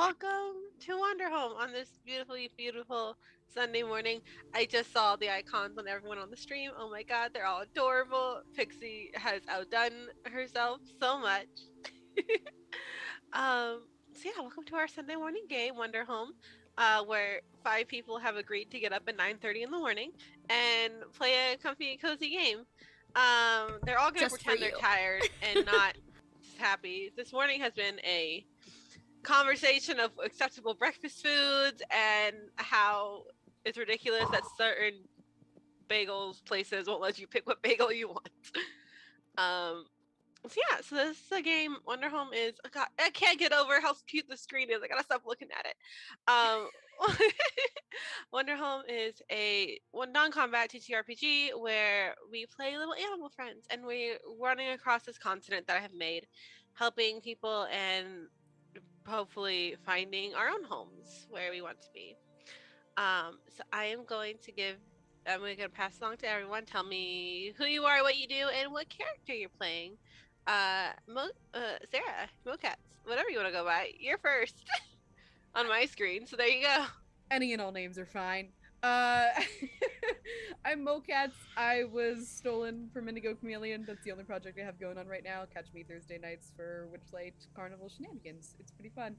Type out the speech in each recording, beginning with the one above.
welcome to Wanderhome on this beautifully beautiful Sunday morning. I just saw the icons on everyone on the stream. Oh my god, they're all adorable. Pixie has outdone herself so much. So yeah, welcome to our Sunday morning game, Wanderhome, where five people have agreed to get up at 9:30 in the morning and play a comfy, cozy game. They're all gonna Just for pretend they're you. tired and not happy. This morning has been a conversation of acceptable breakfast foods and how it's ridiculous that certain bagels places won't let you pick what bagel you want. So yeah, so this is a game. Wanderhome is. Oh God, I can't get over how cute the screen is. I gotta stop looking at it. Um, Wanderhome is a non-combat TTRPG where we play little animal friends, and we're running across this continent that I have made, helping people and hopefully finding our own homes where we want to be. So I am going to give. I'm going to pass along to everyone. Tell me who you are, what you do, and what character you're playing. Sarah, Mocats, whatever you want to go by. You're first on my screen. So there you go. Any and all names are fine. Uh, I'm Mocats. I was stolen from Indigo Chameleon. That's the only project I have going on right now. Catch me Thursday nights for Witchlight Carnival shenanigans. It's pretty fun.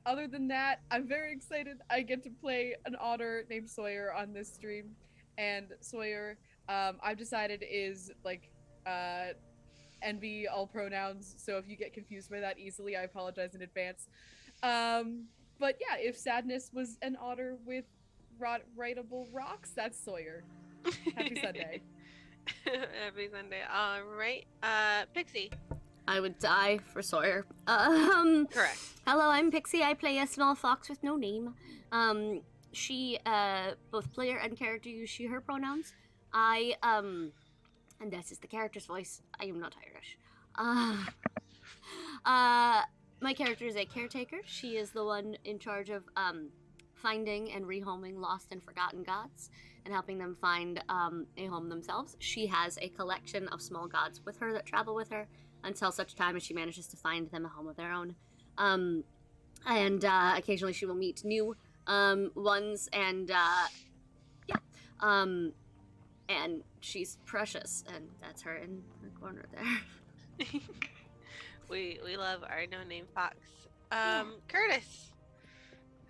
Other than that, I'm very excited. I get to play an otter named Sawyer on this stream, and Sawyer, I've decided is like NB all pronouns. So if you get confused by that easily, I apologize in advance. But yeah, if Sadness was an otter with writable rocks, that's Sawyer. Happy Sunday. Happy Sunday. All right. Pixie. I would die for Sawyer. Correct. Hello, I'm Pixie. I play a small fox with no name. She, both player and character use she, her pronouns. And this is the character's voice. I am not Irish. My character is a caretaker. She is the one in charge of, finding and rehoming lost and forgotten gods and helping them find a home themselves. She has a collection of small gods with her that travel with her until such time as she manages to find them a home of their own. And occasionally she will meet new ones, and and she's precious, and that's her in the corner there. we love our no name fox. Curtis.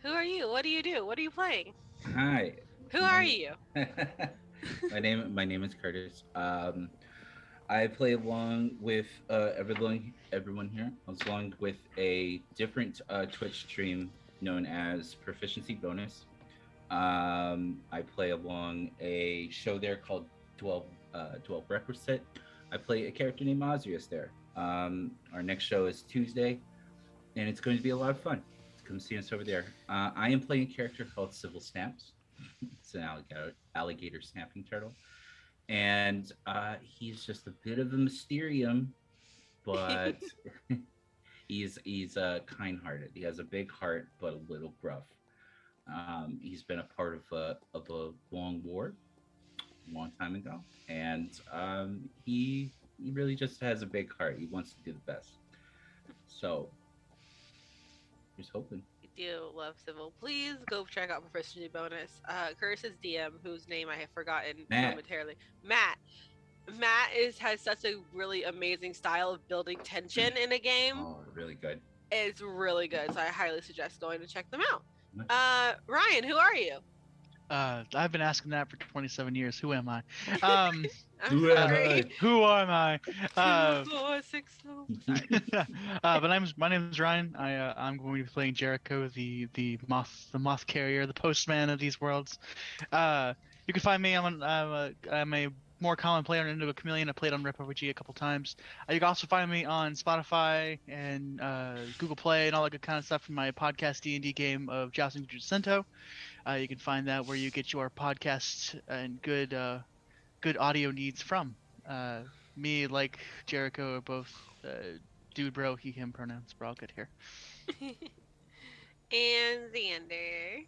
Who are you? What do you do? What are you playing? Hi. Who are you? my name is Curtis. I play along with everyone here, along with a different Twitch stream known as Proficiency Bonus. I play along a show there called 12 Requisite. I play a character named Osrius there. Our next show is Tuesday, and it's going to be a lot of fun. Come see us over there. I am playing a character called Civil Snaps. It's an alligator snapping turtle. And he's just a bit of a mysterium, but he's kind-hearted. He has a big heart, but a little gruff. He's been a part of a long war, a long time ago, and he really just has a big heart. He wants to do the best. So, here's hoping. Do love Civil. Please go check out Proficiency Bonus. Curse's DM, whose name I have forgotten momentarily. Matt has such a really amazing style of building tension in a game. Oh, really good. It's really good, so I highly suggest going to check them out. Ryan, who are you? I've been asking that for 27 years. Who am I? Who am I? Who am I? 2, 4, 6, My name is Ryan. I'm going to be playing Jericho, the moth carrier, the postman of these worlds. You can find me. I'm a more common player on Indigo Chameleon. I played on RPG a couple times. You can also find me on Spotify and Google Play and all that good kind of stuff from my podcast D&D game of Jousting through Cento. You can find that where you get your podcasts and good audio needs from. Me, like Jericho, are both dude, bro, he, him pronouns. We're all good here. And Xander.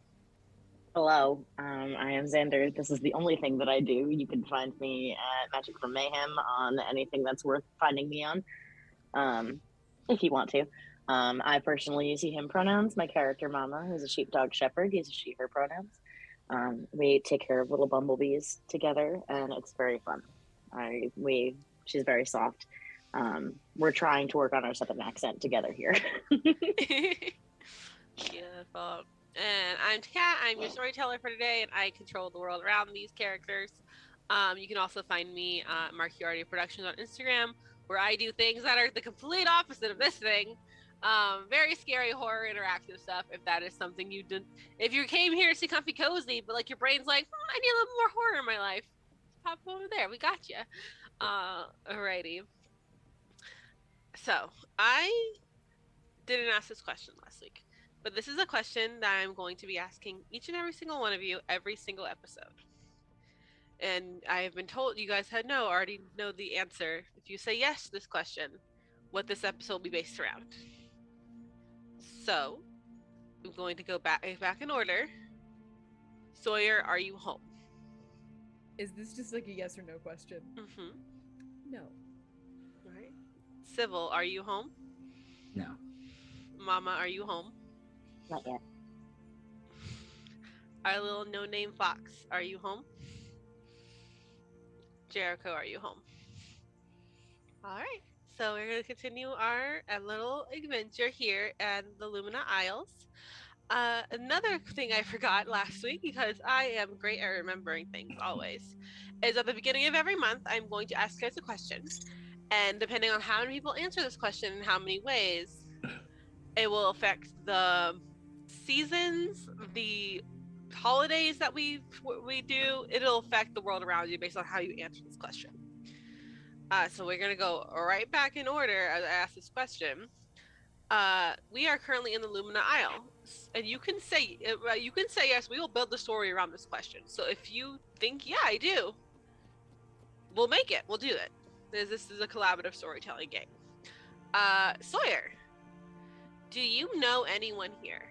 Hello, I am Xander. This is the only thing that I do. You can find me at Magic from Mayhem on anything that's worth finding me on, if you want to. I personally use he, him pronouns. My character, Mama, who's a sheepdog shepherd, uses she, her pronouns. We take care of little bumblebees together, and it's very fun. She's very soft. We're trying to work on our southern accent together here. Beautiful. And I'm Kat. I'm your storyteller for today, and I control the world around these characters. You can also find me Marchiardi Productions on Instagram, where I do things that are the complete opposite of this thing. Very scary horror interactive stuff. If that is something you did, if you came here to see comfy cozy, but like your brain's like, I need a little more horror in my life, pop over there. We got you. Alrighty. So I didn't ask this question last week, but this is a question that I'm going to be asking each and every single one of you every single episode. And I have been told you guys already know the answer. If you say yes to this question, what this episode will be based around. So I'm going to go back in order. Sawyer, are you home? Is this just like a yes or no question? Mm-hmm. No. All right. Civil, are you home? No. Mama, are you home? Not yet. Our little no-name fox, are you home? Jericho, are you home? All right. So we're going to continue our little adventure here at the Lumina Isles. Another thing I forgot last week, because I am great at remembering things always, is at the beginning of every month, I'm going to ask you guys a question. And depending on how many people answer this question in how many ways, it will affect the seasons, the holidays that we do. It'll affect the world around you based on how you answer this question. So we're gonna go right back in order as I ask this question. We are currently in the Lumina Isle, and you can say yes. We will build the story around this question. So if you think, yeah, I do, we'll make it. We'll do it. This is a collaborative storytelling game. Sawyer, do you know anyone here?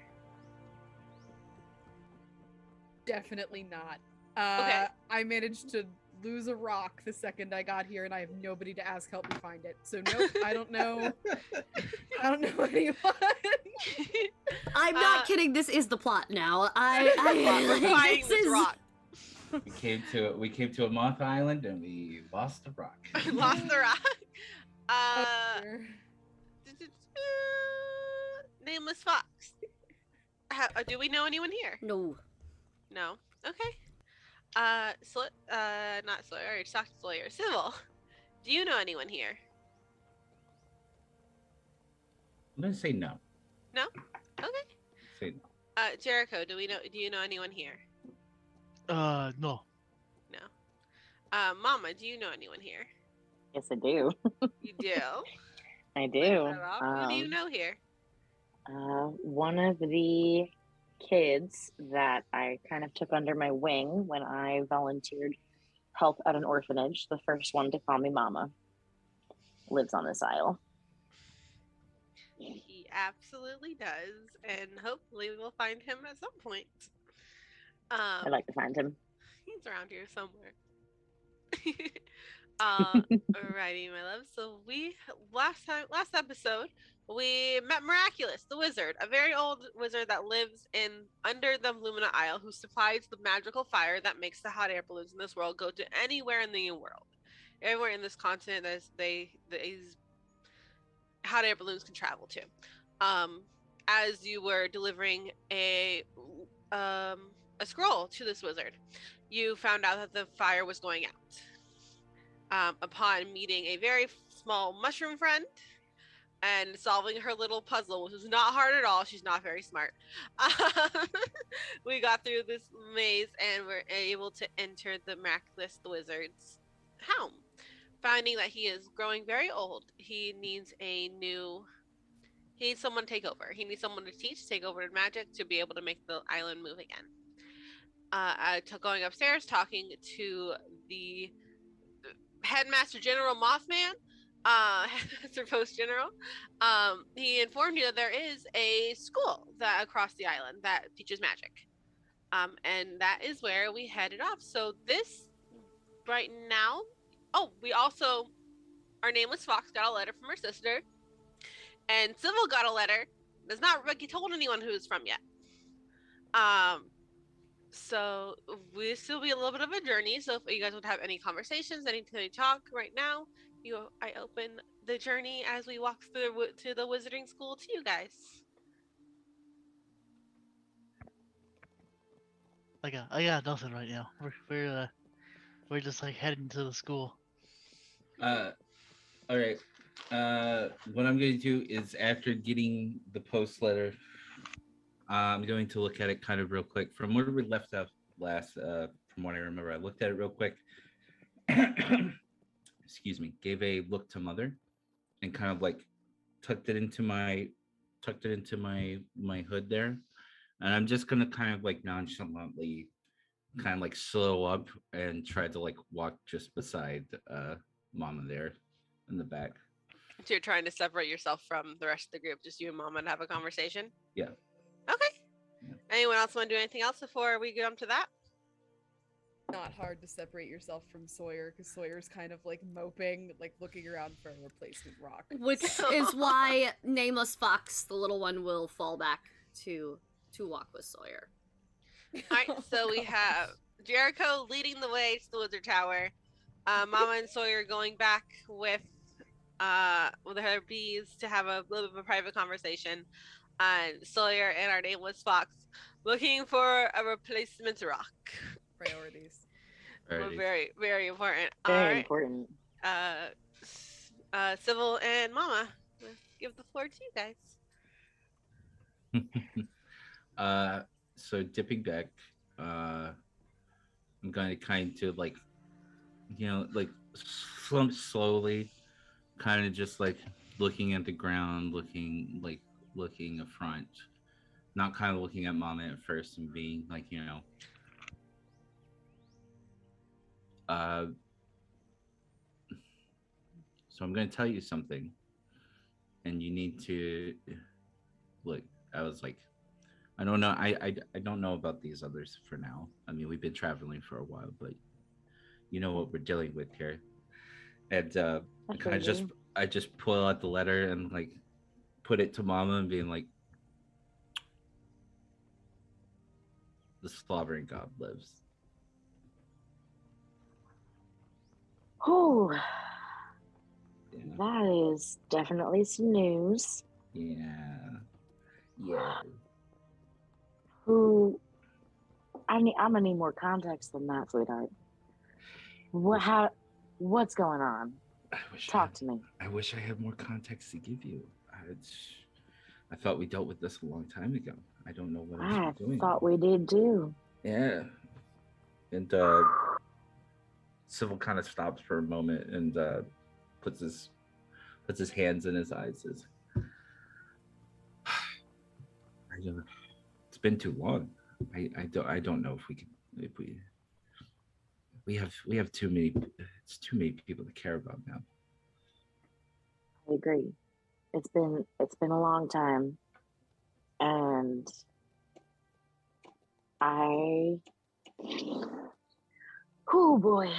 Definitely not. Okay. I managed to lose a rock the second I got here, and I have nobody to ask help me find it. So nope, I don't know. I don't know anyone. I'm not kidding. This is the plot now. We're finding this rock. We came to a moth island and we lost the rock. Lost the rock. Sure. Nameless fox. Do we know anyone here? No. No. Okay. Not Sawyer. I already talked to Sawyer. Civil. Do you know anyone here? I'm gonna say no. No. Okay. Say no. Jericho. Do you know anyone here? No. No. Mama. Do you know anyone here? Yes, I do. You do. I do. Who do you know here? One of the kids that I kind of took under my wing when I volunteered help at an orphanage, the first one to call me Mama, lives on this isle. He absolutely does, and hopefully we'll find him at some point. I'd like to find him. He's around here somewhere. Alrighty, my love. So last episode, we met Miraculous, the wizard, a very old wizard that lives under the Lumina Isle, who supplies the magical fire that makes the hot air balloons in this world go to anywhere in the world, everywhere in this continent that these hot air balloons can travel to. As you were delivering a scroll to this wizard, you found out that the fire was going out. Upon meeting a very small mushroom friend and solving her little puzzle, which was not hard at all. She's not very smart. We got through this maze and were able to enter the Miraculous the Wizard's home. Finding that he is growing very old, he needs someone to take over. He needs someone to take over magic to be able to make the island move again. Going upstairs, talking to the Headmaster General Mothman, Headmaster Post General, he informed me that there is a school across the island that teaches magic, and that is where we headed off. So this right now. Oh, we also, our nameless fox got a letter from her sister, And Civil got a letter. There's not really told anyone who it's from yet. So we still be a little bit of a journey. So if you guys would have any conversations, any talk right now, I open the journey as we walk through to the wizarding school to you guys. I got nothing right now. We're just like heading to the school. All right. What I'm going to do is after getting the post letter, I'm going to look at it kind of real quick from where we left off last. From what I remember, I looked at it real quick. Excuse me. Gave a look to Mother, and kind of like tucked it into my hood there, and I'm just gonna kind of like nonchalantly, kind of like slow up and try to like walk just beside Mama there in the back. So you're trying to separate yourself from the rest of the group, just you and Mama, and have a conversation? Yeah. Okay. Yeah. Anyone else want to do anything else before we jump to that? Not hard to separate yourself from Sawyer because Sawyer's kind of like moping, like looking around for a replacement rock. Which is why Nameless Fox, the little one, will fall back to walk with Sawyer. All right, so we have Jericho leading the way to the Wizard Tower. Mama and Sawyer going back with her bees to have a little bit of a private conversation. And Sawyer and our nameless fox looking for a replacement rock. Priorities. Very, very important. Very important. Civil and Mama, let's give the floor to you guys. So dipping back, I'm going to kind of like, like slump slowly, kind of just like looking at the ground, looking in front, not kind of looking at Mama at first and being like, so I'm going to tell you something, and you need to look. I was like, I don't know. I don't know about these others for now. I mean, we've been traveling for a while, but you know what we're dealing with here. And I just pull out the letter and like put it to Mama and being like, the slobbering god lives. Oh, Yeah. that is definitely some news. Yeah. Who? I'm gonna need more context than that, sweetheart. What's going on? Talk to me. I wish I had more context to give you. I thought we dealt with this a long time ago. I don't know what I'm doing. I thought we did too. Yeah. And Civil kind of stops for a moment and puts his hands in his eyes. Says, it's been too long. I don't know if we have too many. It's too many people to care about now. I agree. It's been a long time, and oh boy.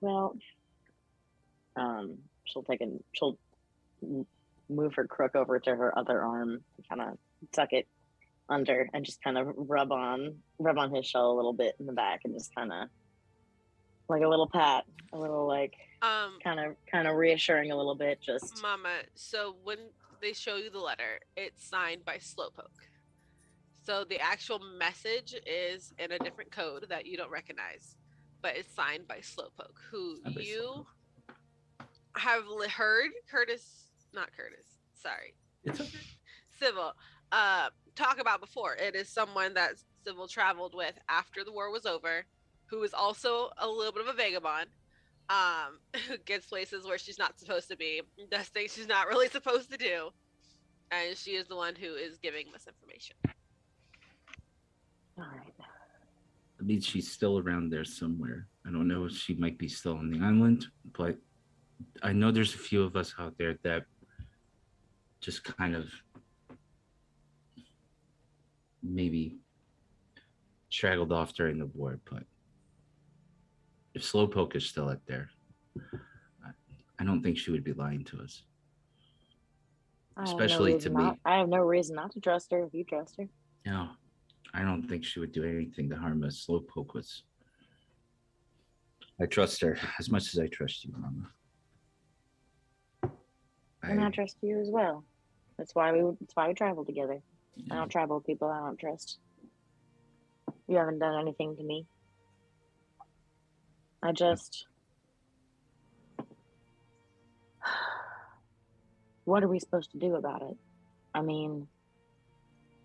Well, she'll move her crook over to her other arm, kind of tuck it under, and just kind of rub on his shell a little bit in the back, and just kind of like a little pat, a little like kind of reassuring a little bit. Just Mama, so when they show you the letter, it's signed by Slowpoke. So the actual message is in a different code that you don't recognize, but it's signed by Slowpoke, who you have heard It's okay. Civil talk about before. It is someone that Civil traveled with after the war was over, who is also a little bit of a vagabond, who gets places where she's not supposed to be, does things she's not really supposed to do, and she is the one who is giving this information. all right. I mean, she's still around there somewhere. I don't know if she might be still on the island, but I know there's a few of us out there that just kind of maybe straggled off during the war. But if Slowpoke is still out there, I don't think she would be lying to us. especially to me. I have no reason not to trust her if you trust her. No, I don't think she would do anything to harm us. Slowpoke was. I trust her as much as I trust you, Mama. And I trust you as well. That's why we travel together. Yeah. I don't travel with people I don't trust. You haven't done anything to me. I just. What are we supposed to do about it? I mean,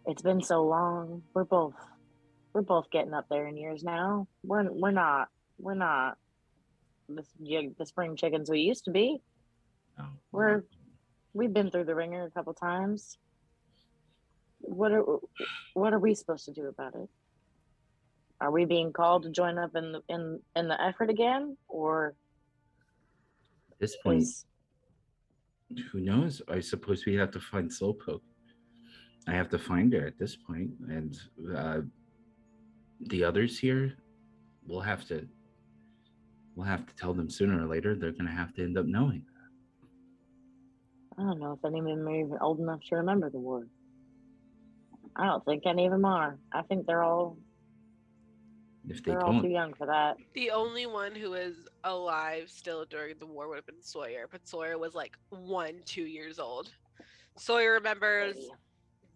it's been so long. We're both getting up there in years now. We're not the spring chickens we used to be. No. We've been through the ringer a couple times. What are we supposed to do about it? Are we being called to join up in the effort again, or At this point, who knows? I suppose we have to find Slowpoke. I have to find her at this point, and the others here, we'll have to tell them sooner or later. They're going to have to end up knowing. I don't know if any of them are even old enough to remember the war. I don't think any of them are. I think they're all all too young for that. The only one who is alive still during the war would have been Sawyer, but Sawyer was like 2 years old. Sawyer remembers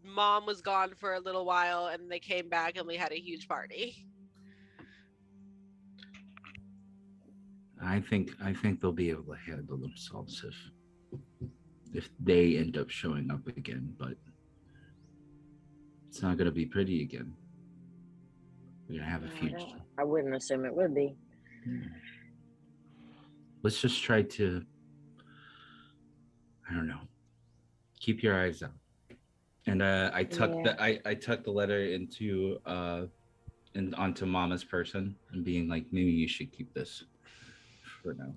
Mom was gone for a little while and they came back and we had a huge party. I think they'll be able to handle themselves if they end up showing up again, but it's not going to be pretty again. We're going to have a huge... I wouldn't assume it would be. Let's just try to, I don't know, keep your eyes out. And I tucked the letter into onto Mama's person and being like, maybe you should keep this for now.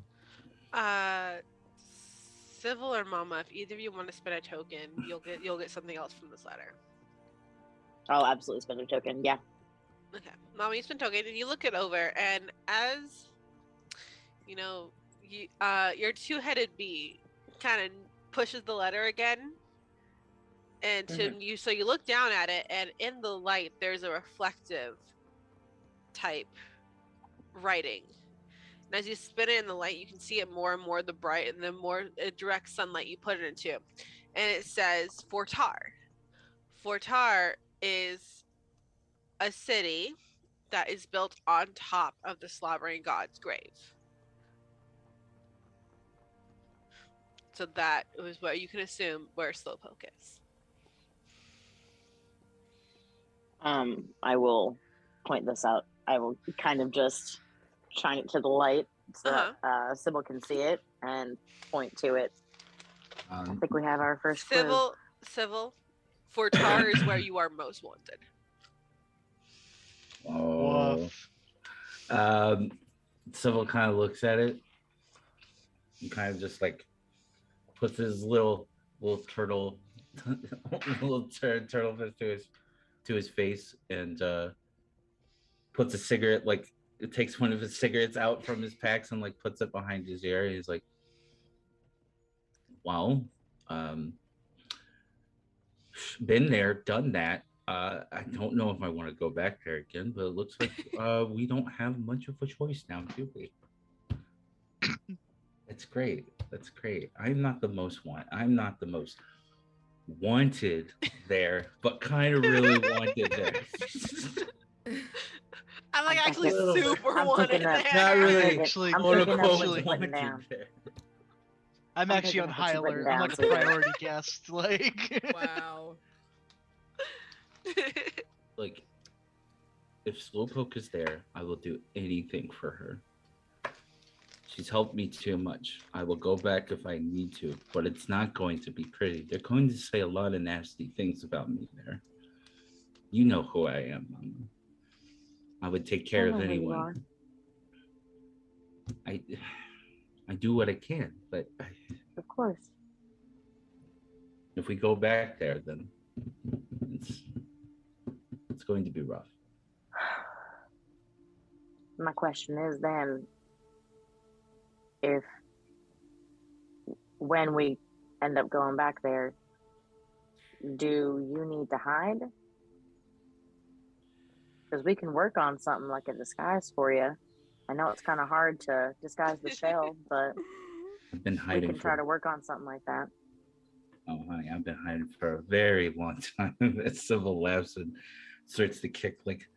Civil or Mama, if either of you want to spend a token, you'll get something else from this letter. I'll absolutely spend a token. Yeah. Okay, Mama, you spend a token and you look it over, and as you know, your two-headed bee kind of pushes the letter again, and so you look down at it, and in the light there's a reflective type writing. And as you spin it in the light, you can see it more and more the bright and the more direct sunlight you put it into. And it says Fortar. Fortar is a city that is built on top of the slobbering god's grave. So that was what you can assume where Slowpoke is. I will point this out. I will kind of just shine it to the light so that Sybil can see it and point to it. I think we have our first clue. Civil. Fortar is where you are most wanted. Oh. Civil kind of looks at it and kind of just like puts his little turtle turtle fist to his face and puts a cigarette, like it takes one of his cigarettes out from his packs and like puts it behind his ear. He's like, well, been there, done that. I don't know if I want to go back there again, but it looks like we don't have much of a choice now, do we? That's great. I'm not the most wanted there, but kind of really wanted there. I'm like actually super wanted there. Not really. Actually, wanted there. I'm actually on high alert. I'm like a priority guest. Like, Wow. Like, if Slowpoke is there, I will do anything for her. She's helped me too much. I will go back if I need to, but it's not going to be pretty. They're going to say a lot of nasty things about me there. You know who I am, Mama. I would take care of anyone. I do what I can, but of course. If we go back there, then it's going to be rough. My question is then, when we end up going back there, Do you need to hide? Because we can work on something like a disguise for you. I know it's kind of hard to disguise the shell, but I've been we hiding can try for. to work on something like that. Oh, honey, I've been hiding for a very long time. Civil laughs and starts to kick like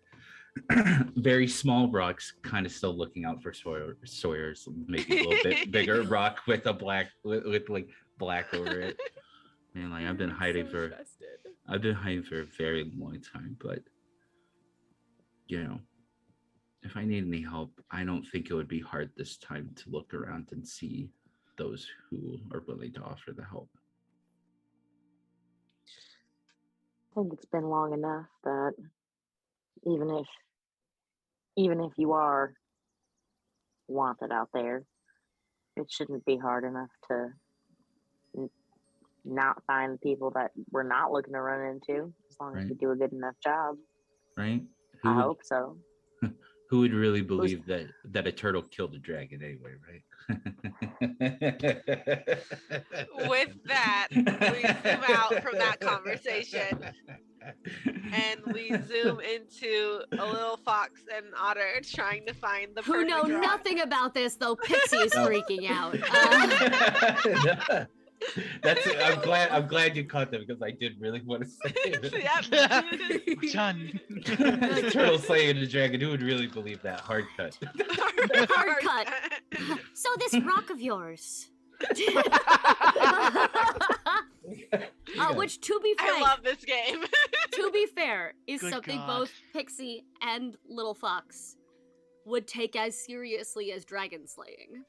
very small rocks, kind of still looking out for Sawyer's maybe a little bit bigger rock with a black with like black over it. And like I've been hiding So for trusted. I've been hiding for a very long time, but you know, if I need any help, I don't think it would be hard this time to look around and see those who are willing to offer the help. I think it's been long enough that even if even if you are wanted out there, it shouldn't be hard enough to not find people that we're not looking to run into, as long as Right. we do a good enough job. Right? I hope so. Who would really believe that a turtle killed a dragon anyway, right? With that, we zoom out from that conversation and we zoom into a little fox and otter trying to find the Who know perfect rock. nothing about this, though Pixie is No. freaking out. I'm glad you caught that because I did really want to say it. Yep. Done. Turtle slaying the dragon. Who would really believe that? Hard cut. Hard cut. So this rock of yours. Which, to be I frank, love this game. to be fair, is Good something God. both Pixie and Little Fox would take as seriously as dragon slaying.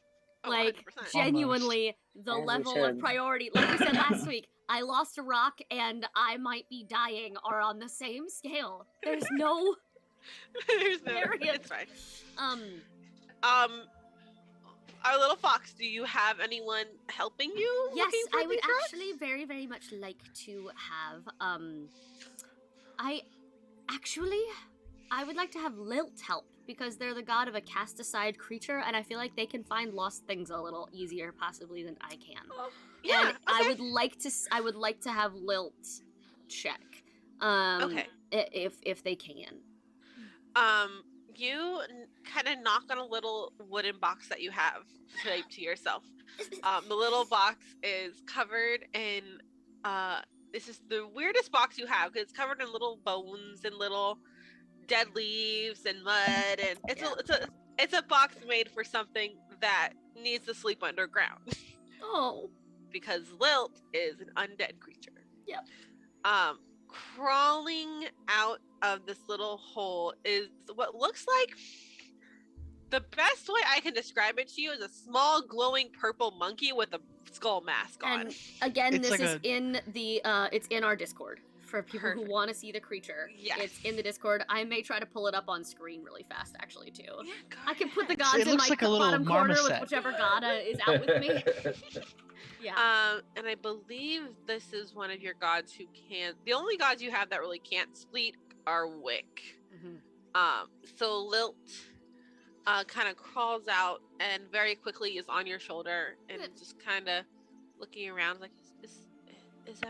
Oh, Like, 100%. genuinely, the As we level of should. priority, like we said last week, I lost a rock and I might be dying are on the same scale. There's no, There's no, Period. it's fine. Our little fox, do you have anyone helping you? yes, looking for I would these rocks? actually very, very much like to have, I would like to have Lilt help because they're the god of a cast aside creature, and I feel like they can find lost things a little easier, possibly, than I can. Yeah, And I okay. would like to have Lilt check. Okay. If they can. You kind of knock on a little wooden box that you have taped to yourself. The little box is covered in, this is the weirdest box you have because it's covered in little bones and little dead leaves and mud, and it's a box made for something that needs to sleep underground Oh. because Lilt is an undead creature. Yep. Crawling out of this little hole is what looks like, the best way I can describe it to you is a small glowing purple monkey with a skull mask on. And again, It's this like is in the it's in our Discord for people who Perfect. want to see the creature. Yes. It's in the Discord. I may try to pull it up on screen really fast, actually, too. Yeah, go I can put the ahead. gods It in looks my like a little bottom corner with marmoset. whichever god is out with me. Yeah. And I believe this is one of your gods who can't. The only gods you have that really can't split are Wick. Mhm. So Lilt kind of crawls out and very quickly is on your shoulder and Good. just kind of looking around like, is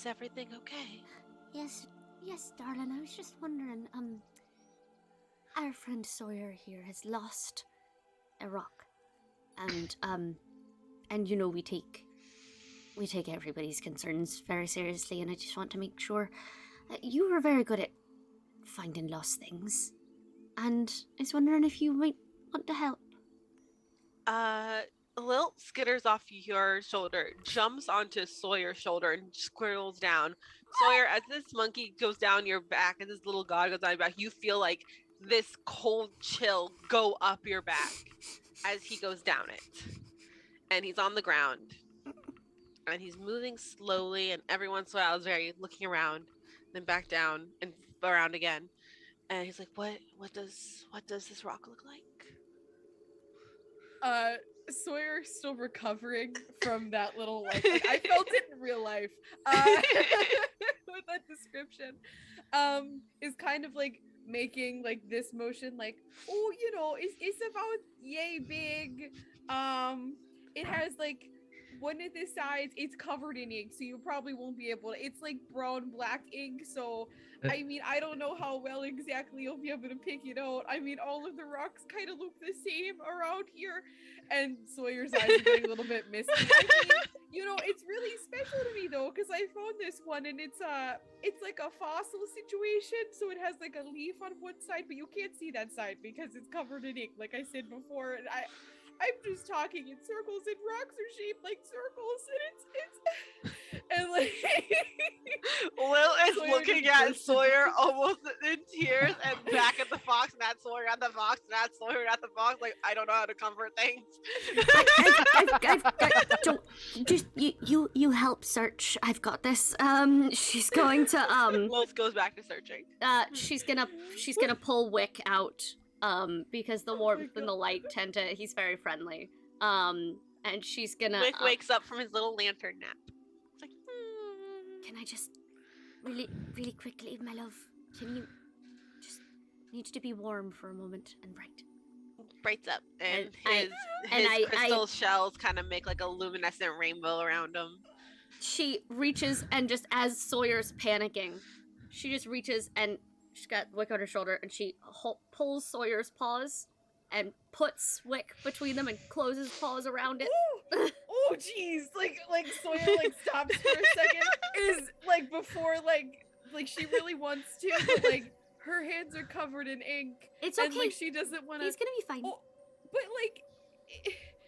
everything okay? Yes, darling. I was just wondering. Our friend Sawyer here has lost a rock, and you know we take everybody's concerns very seriously, and I just want to make sure that you were very good at finding lost things, and I was wondering if you might want to help. Lilt skitters off your shoulder, jumps onto Sawyer's shoulder, and squirrels down. Sawyer, as this monkey goes down your back, as this little god goes down your back, you feel like this cold chill go up your back as he goes down it. And he's on the ground. And he's moving slowly, and every once in a while is very looking around, then back down and around again. And he's like, what does this rock look like? Sawyer's still recovering from that little like I felt it in real life with that description. Is kind of like making like this motion like, oh, you know, it's about yay big. It has like one of the sides, it's covered in ink, so you probably won't be able to. It's like brown black ink, so I mean, I don't know how well exactly you'll be able to pick it out. I mean, all of the rocks kind of look the same around here, and Sawyer's eyes are getting a little bit misty. I mean, you know, it's really special to me though, because I found this one, and it's like a fossil situation, so it has like a leaf on one side, but you can't see that side because it's covered in ink, like I said before, and I'm just talking in circles, and rocks are shaped like circles, and it's and like Will is Sawyer looking just at burst Sawyer almost in tears, and back at the fox, and at Sawyer at the fox, and at Sawyer at the fox. Like, I don't know how to comfort things. I've don't just you help search. I've got this. She's going to Will goes back to searching. she's gonna pull Wick out. Because the warmth and the light tend to. He's very friendly. And she's gonna. Wick wakes up from his little lantern nap. It's like, Can I just really quickly, my love? Can you just need to be warm for a moment and bright? brights up, and And his crystal shells kind of make like a luminescent rainbow around him. She reaches and just as Sawyer's panicking, she just reaches and she's got Wick on her shoulder and she pulls Sawyer's paws and puts Wick between them and closes paws around it. Oh jeez, like Sawyer like stops for a second, is like before like she really wants to, but like her hands are covered in ink. It's and okay. like she doesn't want to. He's gonna be fine. Oh, but like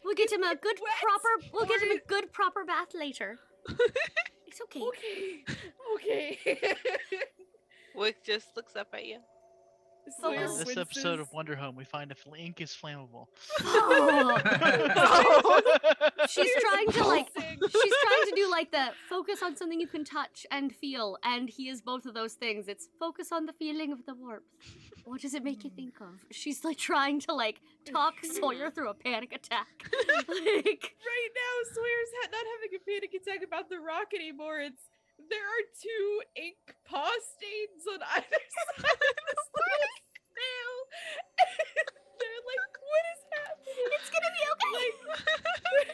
we'll get him a good wet, proper. We'll get him or- a good proper bath later. It's okay. Okay. Wick just looks up at you. Sawyer Well, This episode of winces. Wanderhome, we find if ink is flammable. She's trying to Pulsing. she's trying to do like the focus on something you can touch and feel, and he is both of those things. It's focus on the feeling of the warmth. What does it make you think of? She's like trying to like talk Sawyer through a panic attack. Like Right now, Sawyer's not having a panic attack about the rock anymore. It's there are 2 ink paw stains on either side of this little snail. They're like, what is happening? it's gonna be okay. Like,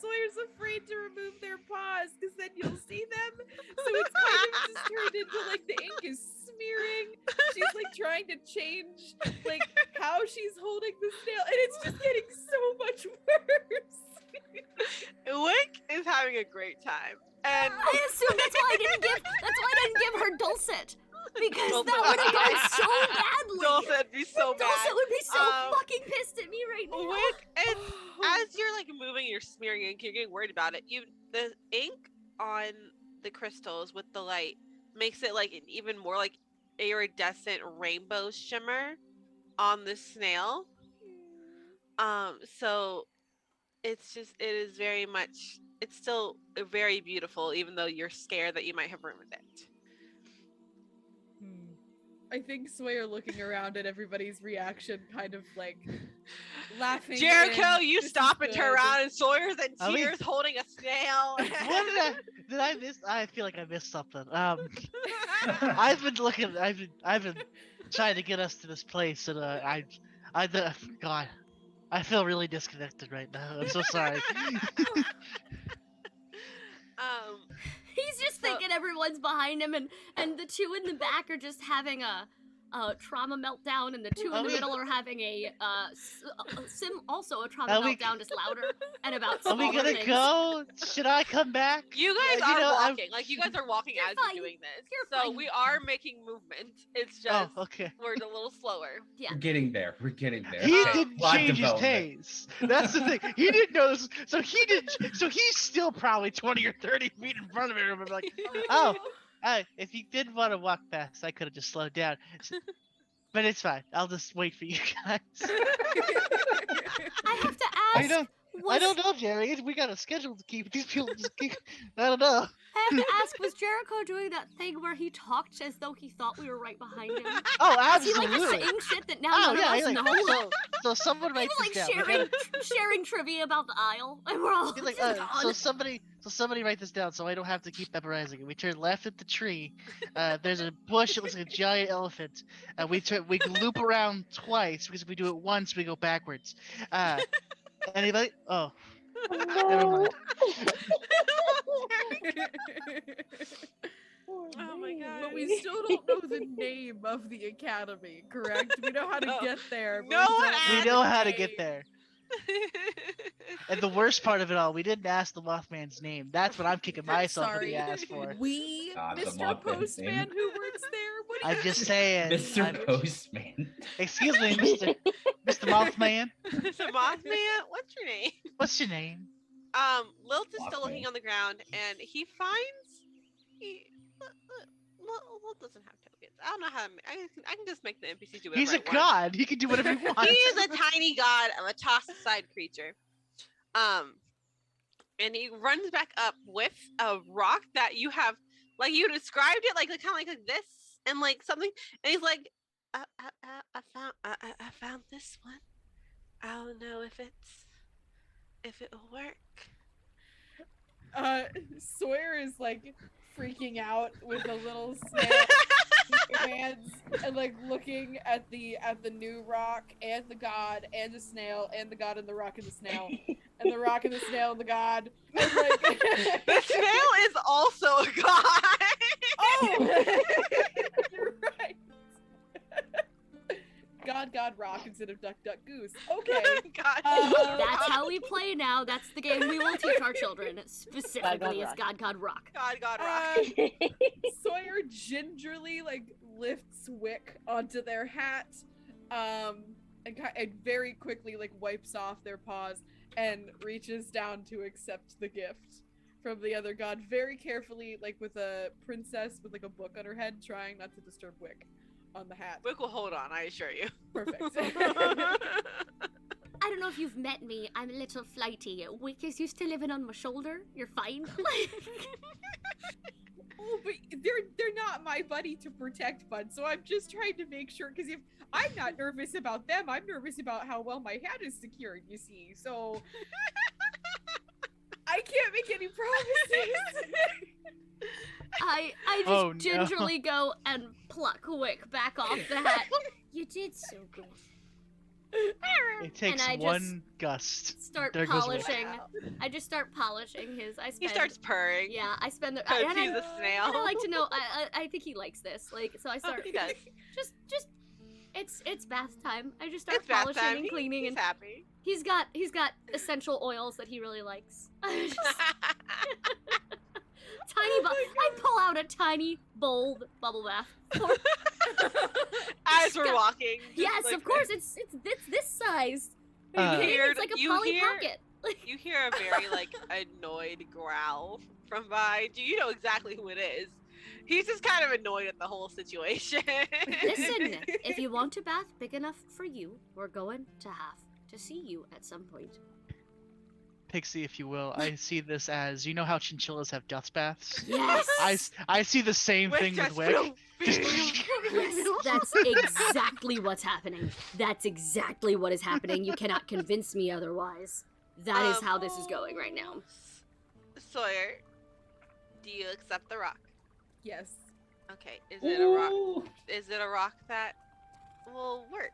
Sawyer's afraid to remove their paws because then you'll see them. So it's kind of just turned into like the ink is smearing. She's like trying to change like how she's holding the snail, and it's just getting so much worse. Wick is having a great time, and I assume that's why I didn't give her Dulcet. Because Dulcet that would would have be gone so badly. Dulcet would be so bad. Dulcet would be so Um, fucking pissed at me right now. Wick, and as you're like moving, you're smearing ink, you're getting worried about it. The ink on the crystals with the light makes it like an even more like iridescent rainbow shimmer on the snail. So it is very much. It's still very beautiful, even though you're scared that you might have ruined it. I think Sawyer looking around at everybody's reaction, kind of like laughing. Jericho, and you this stop is and turn good. around, and Sawyer's in I mean- tears holding a snail. What did I miss? I feel like I missed something. I've been looking. I've been trying to get us to this place, and God, I feel really disconnected right now. I'm so sorry. He's just thinking everyone's behind him, and the 2 in the back are just having a trauma meltdown, and the 2 in the middle are having also a trauma Are we- meltdown, just louder and about Are we smaller gonna things. go? Should I come back? You guys Yeah, are know, I'm- walking. Like, you guys are walking You're as fine. you're doing this. You're So fine. we are making movement. It's Oh, just okay. we're a little slower. We're getting there. We're getting there. He Okay. didn't Plot change his development. pace. That's the thing. He didn't know this. So he didn't. So he's still probably 20 or 30 feet in front of him. I'm like, oh, if you did want to walk fast, I could have just slowed down. But it's fine. I'll just wait for you guys. I have to I ask. don't know, Jerry. We got a schedule to keep. These people just keep. I don't know. I have to ask, was Jericho doing that thing where he talked as though he thought we were right behind him? Oh, Was he absolutely. like just saying shit that now Oh none of yeah, us he's like, know? so someone He write was this like down. sharing trivia about the aisle, and we're all He's like, just so gone. somebody write this down so I don't have to keep memorizing it. We turn left at the tree. There's a bush. It looks like a giant elephant. We loop around twice because if we do it once, we go backwards. Anybody? Oh, Never mind. Oh my god. But we still don't know the name of the academy, correct? We know how to No. get there. But No we one don't asked. We the know how to name. get there. And the worst part of it all, we didn't ask the Mothman's name. That's what I'm kicking myself in the Sorry. ass for. We, God, the Mr. Mothman's Postman, name. who works there. What do I'm you just saying. Mr. I'm- Postman. Excuse me, Mr. Mothman. So Mothman, what's your name? What's your name? Lilt is still looking Mothman. on the ground, and he finds Lilt doesn't have tokens. I don't know how I can just make the NPC do whatever He's I a want. god. He can do whatever he He wants. is a tiny god of a tossed aside creature. And he runs back up with a rock that you have, like you described it, like kind of like this, and like something. And he's like, I found this one. I don't know if it'll work. Sawyer is like freaking out with a little snail in her hands and like looking at the new rock and the god and the snail and the god and the rock and the snail and the rock and the snail and the god. And, like... The snail is also a god. Oh, you're right. God, rock instead of duck, goose. Okay. God. That's how we play now. That's the game we will teach our children. Specifically, is rock. God rock. God, rock. Sawyer gingerly like lifts Wick onto their hat, and very quickly like wipes off their paws and reaches down to accept the gift from the other god very carefully, like with a princess with like a book on her head, trying not to disturb Wick on the hat. Wick will hold on, I assure you. Perfect. I don't know if you've met me. I'm a little flighty. Wick is used to living on my shoulder. You're fine. Oh, but they're not my buddy to protect, bud. So I'm just trying to make sure, because if I'm not nervous about them, I'm nervous about how well my hat is secured. You see, so I can't make any promises. I just Oh, no. gingerly go and pluck Wick back off the hat. You did so good. It takes I just one gust. Start There goes Wick. polishing. I just start polishing his. I spend, He starts purring. Yeah, I spend the. Because and he's I, a snail. and I like to know. I think he likes this. Like, so I start. He does. Just. It's bath time. I just start It's bath polishing time. and cleaning, He's and happy. he's got essential oils that he really likes. Just tiny. I pull out a tiny bold bubble bath. As we're walking. just Yes, like of course. It's this size. Uh, Are you kidding? Heard- It's like a you Polly hear- Pocket. You hear a very like annoyed growl from behind you. You know exactly who it is. He's just kind of annoyed at the whole situation. Listen, if you want a bath big enough for you, we're going to have to see you at some point. Pixie, if you will, I see this as, you know how chinchillas have dust baths? Yes. I see the same thing with Wick. Yes, that's exactly what's happening. That's exactly what is happening. You cannot convince me otherwise. That is how this is going right now. Sawyer, do you accept the rock? Yes. Okay. Is it a rock? Ooh. Is it a rock that will work?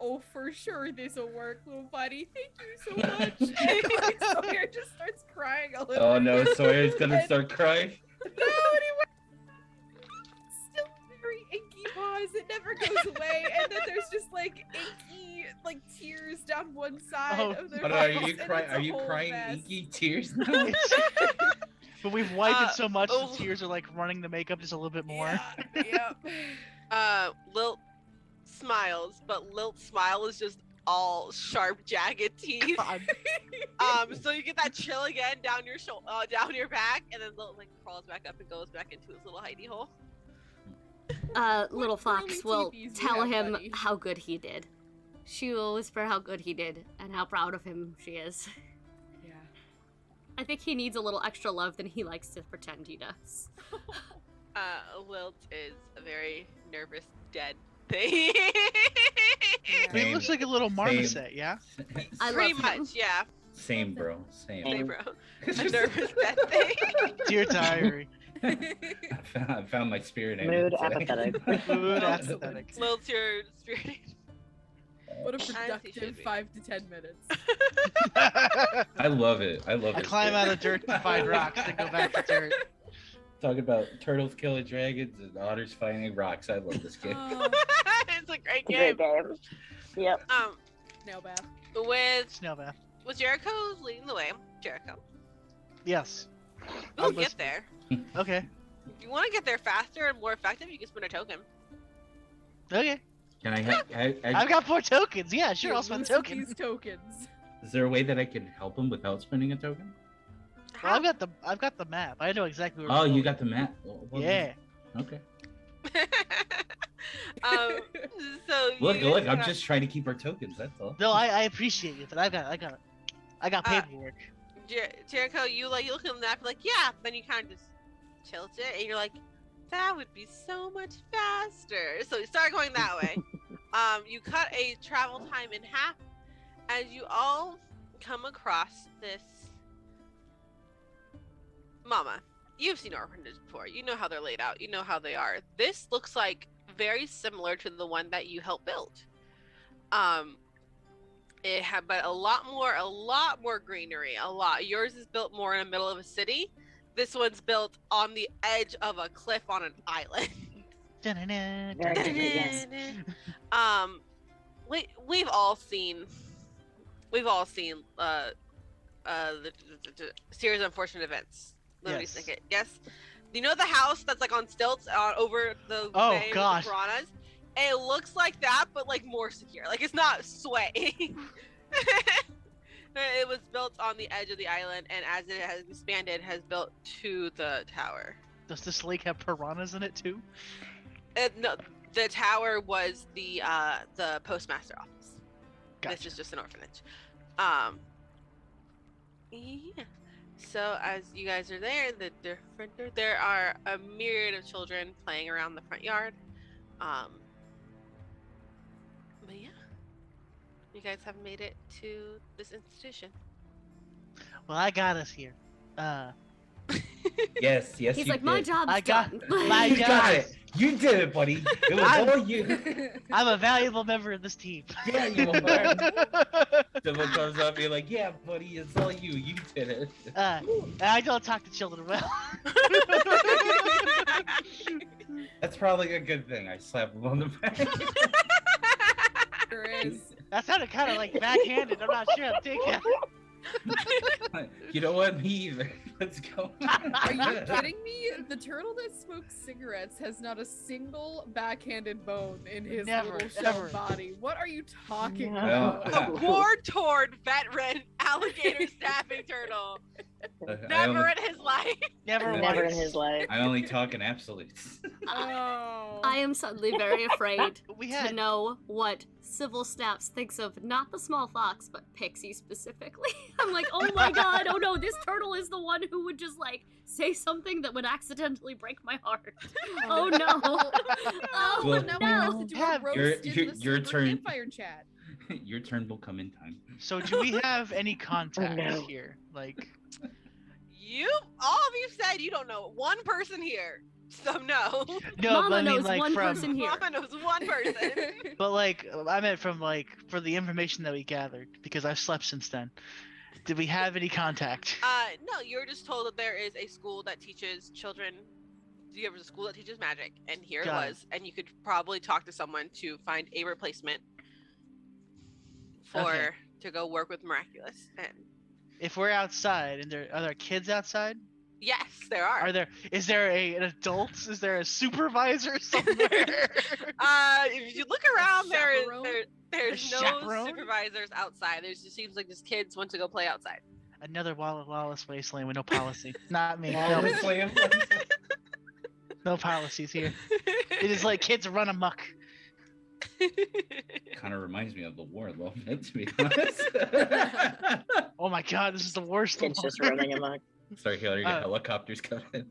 Oh, for sure this'll work, little buddy. Thank you so much. And, like, Sawyer just starts crying a little. Oh no, Sawyer's gonna And- start crying. No, anyway. Still very inky paws. It never goes away. And then there's just like inky, like tears down one side Oh, of their Oh, no, paws. are you and it's crying? a Are you whole crying mess. inky tears now? But we've wiped it so much, oh. the tears are like running the makeup just a little bit more. Yeah. Lilt smiles, but Lilt's smile is just all sharp, jagged teeth. God. So you get that chill again down your down your back, and then Lilt like crawls back up and goes back into his little hidey hole. Little Fox curly will teepees you tell have, him buddy. how good he did. She will whisper how good he did and how proud of him she is. Yeah. I think he needs a little extra love than he likes to pretend he does. Lilt is a very nervous, dead thing. I mean, it looks like a little marmoset, yeah? I Pretty love him. much, yeah. Same, bro. Same. Hey, bro. A nervous, dead thing. Dear diary. I found my spirit Mood animal today. apathetic. Food aesthetic. Lilt's your spirit. What a As he productive should be. 5 to 10 minutes. I love it. I love I it. climb out of dirt to find rocks, then go back to dirt. Talking about turtles killing dragons and otters finding rocks. I love this game. It's a great It's a game. great game. Yep. Snail bath. With Snail bath. Jericho leading the way. Jericho, Yes. we'll I'm get there. Okay. If you want to get there faster and more effective, you can spend a token. Okay. Can I I've got 4 tokens. Yeah, sure. Here, I'll spend loosen tokens. These tokens. Is there a way that I can help him without spending a token? Well, I've got the map. I know exactly where. Oh, we're you going. got the map. Well, Yeah. Okay. So Look, you look. guys I'm are- just trying to keep our tokens. That's all. No, I appreciate you, but I got paperwork. Jericho. You look at the map, like yeah. Then you kind of just tilt it, and you're like, that would be so much faster. So you start going that way. You cut a travel time in half, as you all come across this. Mama, you've seen orphanages before. You know how they're laid out. You know how they are. This looks like very similar to the one that you helped build. It had, but a lot more greenery. A lot. Yours is built more in the middle of a city. This one's built on the edge of a cliff on an island. Da-na-na, Very da-na-na. different, yes. We've all seen the series of unfortunate events. Nobody's Yes. thinking. Yes. You know the house that's like on stilts over the Oh, bay with gosh. the piranhas? It looks like that, but like more secure. Like it's not swaying. It was built on the edge of the island, and as it has expanded, has built to the tower. Does this lake have piranhas in it too? No, the tower was the postmaster office. This Gotcha. is just an orphanage. Yeah. So as you guys are there, there are a myriad of children playing around the front yard. But yeah, you guys have made it to this institution. Well, I got us here. Yes, yes. He's you like, my did. job's I got- done. my You job got is- it. You did it, buddy. It was I'm- all you. I'm a valuable member of this team. Yeah, you are. Someone comes up, you're like, yeah, buddy, it's all you. You did it. And I don't talk to children well. That's probably a good thing. I slap him on the back. Sure is. That sounded kind of like backhanded. I'm not sure I'm taking it. You know what? Me either. Let's go. Are you kidding me? The turtle that smokes cigarettes has not a single backhanded bone in his Never, little shell never. body. What are you talking No. about? A war-torn veteran alligator staffing turtle. Never in his life. Never Never in once. his life. I only talk in absolutes. Oh. I am suddenly very afraid We to had know what Civil Snaps thinks of not the small fox, but Pixie specifically. I'm like, oh my god, oh no, this turtle is the one who would just like say something that would accidentally break my heart. Oh no. Oh Well, now no. we have to do Have- a Your- roast in your- the your silver turn. campfire chat. Your turn will come in time. So do we have any contacts no. here? Like, All of you said you don't know one person here. So no. no, Mama but I mean knows like one from, person here. Mama knows one person. but like I meant from like for the information that we gathered because I've slept since then. Did we have any contact? No, you're just told that there is a school that teaches children. There was a school that teaches magic, and here Got it was, and you could probably talk to someone to find a replacement for Okay. to go work with Miraculous. And If we're outside and are there kids outside? yes, there are. Is there an adult? Is there a supervisor somewhere? If you look around, Chaperone? there's A no chaperone? supervisors outside. There's just seems like just kids want to go play outside. Another lawless wasteland with no policy. Not me. Oh, No, Slam. no policies here. It is like kids run amok. Kind of reminds me of the war a little bit, to be honest. Oh my god, this is the worst. Kids just running amok. Sorry, Hillary, Uh, helicopters coming.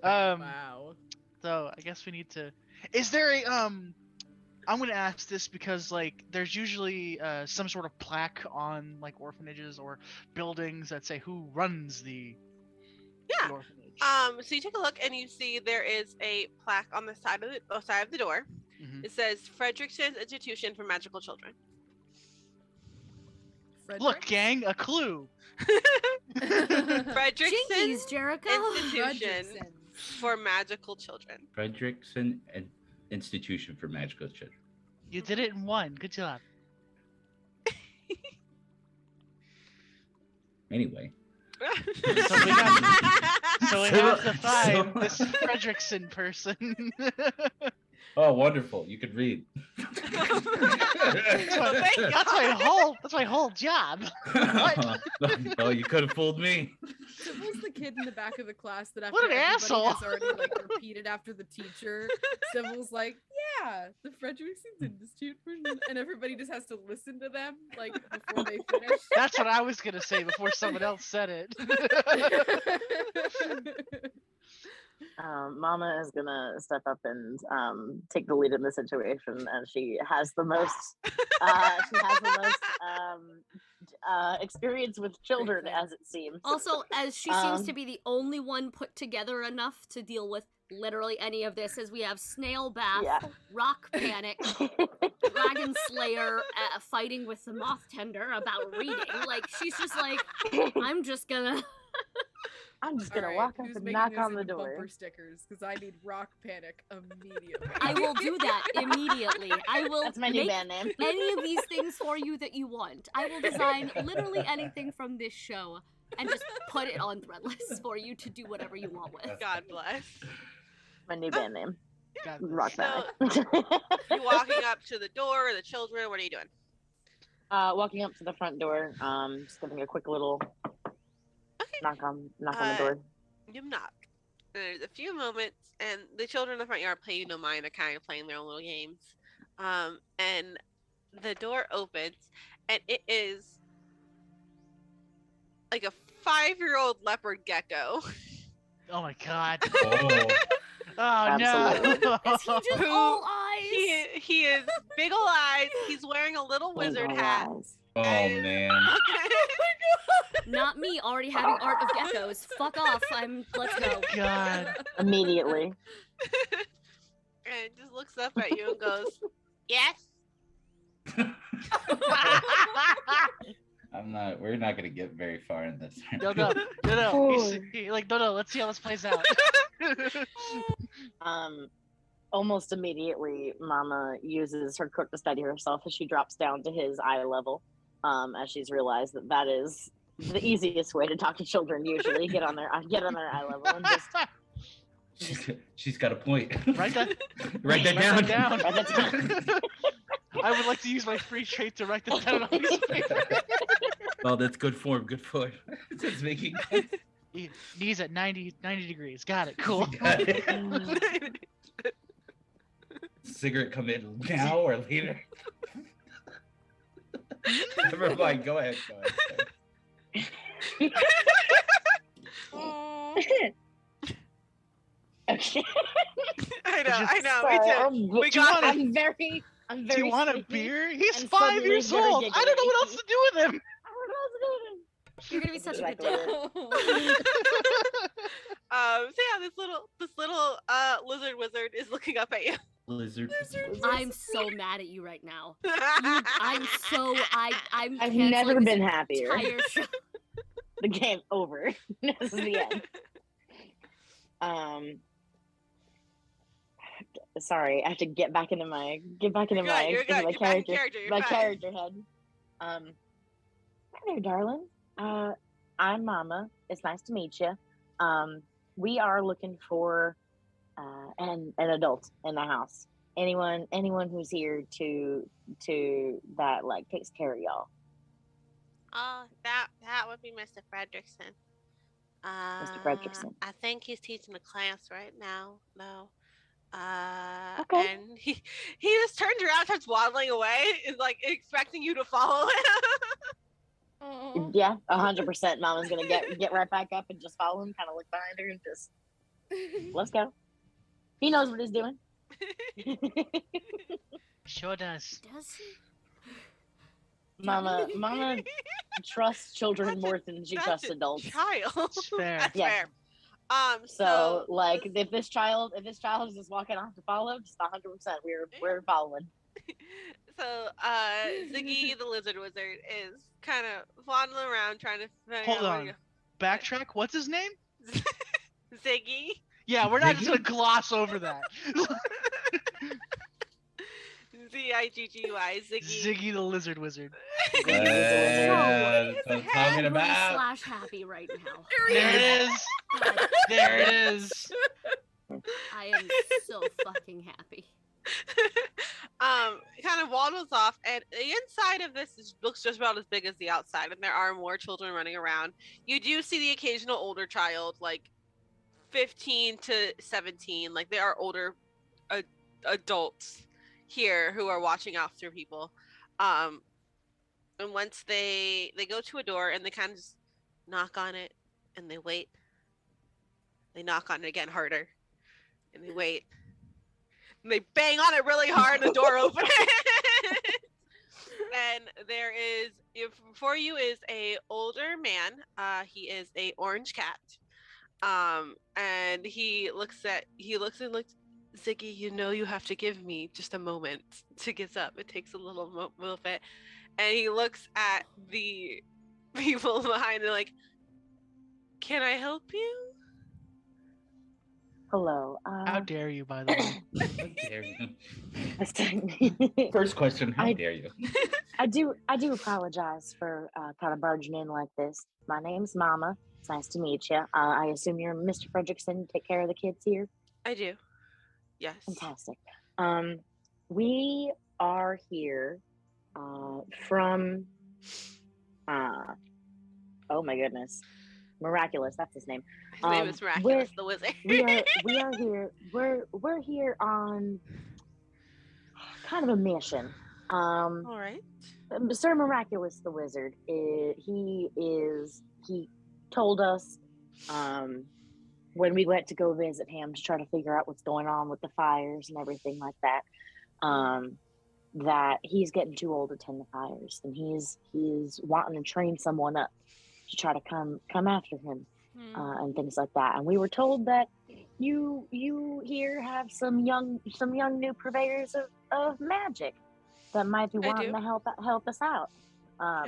Wow. So I guess we need to. Is there a I'm gonna ask this because like there's usually some sort of plaque on like orphanages or buildings that say who runs the Yeah. orphanage. So you take a look and you see there is a plaque on the side of the door. Mhm. It says Frederickson's Institution for Magical Children. Look, gang, a clue. Frederickson Jinkies, Jericho. Institution for Magical Children. Frederickson Institution for Magical Children. You did it in one. Good job. Anyway. So we have to find this Frederickson person. Oh, wonderful! You could read. Well, thank God. That's my whole job. Oh, you could have fooled me. Sybil's the kid in the back of the class that after What an everybody asshole. has already like repeated after the teacher, Sybil's like, yeah, the Frederickson's Institute for, and everybody just has to listen to them like before they finish. That's what I was gonna say before someone else said it. Mama is gonna step up and take the lead in the situation, and she has the most experience with children, as it seems. Also, as she seems to be the only one put together enough to deal with literally any of this, as we have Snail Bath, Yeah. Rock Panic, Dragon Slayer fighting with the Moth Tender about reading. Like, she's just like, I'm just gonna Alright, walk up who's and making knock this on the into door. bumper stickers because I need Rock Panic immediately. I will do that immediately. I will That's my new make band name. any of these things for you that you want. I will design literally anything from this show and just put it on Threadless for you to do whatever you want with. God bless. My new band name. God, Rock So- Panic. You walking up to the door, or the children? What are you doing? Walking up to the front door, just giving a quick little knock on the door. You knock. There's a few moments, and the children in the front yard pay you no mind. They're kind of playing their own little games. And the door opens, and it is like a 5-year-old leopard gecko. oh my god. Oh, Oh Absolutely. no. Is he just all eyes? He is big ol' eyes. He's wearing a little wizard hat. oh man. Not me, already having art of geckos. Fuck off. Let's go. God. Immediately. And just looks up at you and goes, "Yes." We're not gonna get very far in this. No. No. Let's see how this plays out. Almost immediately, Mama uses her crook to steady herself as she drops down to his eye level. As she's realized that is the easiest way to talk to children. Usually, get on their eye level and just She's got a point. Write that Write that Write down. that Write that down. I would like to use my free trait to write this down on a piece of paper. Oh, that's good form. Good form. It's making sense. Knees at 90 degrees. Got it. Cool. Got it. Cigarette come in now or later? Never mind. Go ahead. Okay. I know. Sorry, Me too. We got wanna- it. I'm very. Do you want a sleepy. beer? He's and 5 suddenly years very old. I don't know what else giggly. to do with him. I don't know what to do with him. You're gonna be such a good Exactly. dad. So yeah, this little lizard wizard is looking up at you. Lizard. I'm so mad at you right now. I'm I've canceling never this been happier. entire show. The game over. This is the end. Sorry, I have to get back into my You're good. into my You're back in character You're my fine. character head. Hi there, darling. I'm Mama. It's nice to meet you. We are looking for an adult in the house. Anyone who's here to that like takes care of y'all. Oh, that would be Mr. Frederickson. Mr. Frederickson. I think he's teaching a class right now, though. Okay. And he just turns around, starts waddling away, is like expecting you to follow him. Aw. Yeah, 100%. Mama's gonna get right back up and just follow him, kind of look behind her and just let's go. He knows what he's doing. Sure does. Does he? Mama trusts children That's more than she That's trusts a adults. Child. It's fair. That's Yeah. fair. So like if this child is just walking off to follow, just 100%, we're following. So Ziggy the lizard wizard is kind of wandering around trying to figure Hold out where on. Backtrack. What's his name? Ziggy. Yeah, we're not just Ziggy? gonna gloss over that. Ziggy. Ziggy. Ziggy the lizard wizard. Yeah, that's what I'm talking Angry about. / happy right now. There it is. God, There it is. I am so fucking happy. Kind of waddles off, and the inside of this looks just about as big as the outside, and there are more children running around. You do see the occasional older child, like 15 to 17, like they are older adults here who are watching after people. And once they go to a door and they kind of just knock on it and they wait. They knock on it again harder and they wait. And they bang on it really hard and the door opens. And there is before you is a older man. He is a orange cat. And he looks and looks, Ziggy, you know you have to give me just a moment to get up. It takes a little bit. And he looks at the people behind and like, can I help you? Hello. How dare you, by the way? How dare you? First question, how dare you? I do apologize for kind of barging in like this. My name's Mama. It's nice to meet you. I assume you're Mr. Fredrickson. Take care of the kids here. I do. Yes. Fantastic. We are here from oh my goodness, Miraculous. That's his name. His name is Miraculous, the wizard. we are here. We're here on kind of a mission. All right. Sir Miraculous, the wizard. He told us when we went to go visit him to try to figure out what's going on with the fires and everything like that, that he's getting too old to tend the fires, and he's wanting to train someone up to try to come after him, and things like that. And we were told that you here have some young new purveyors of magic that might be wanting to help us out,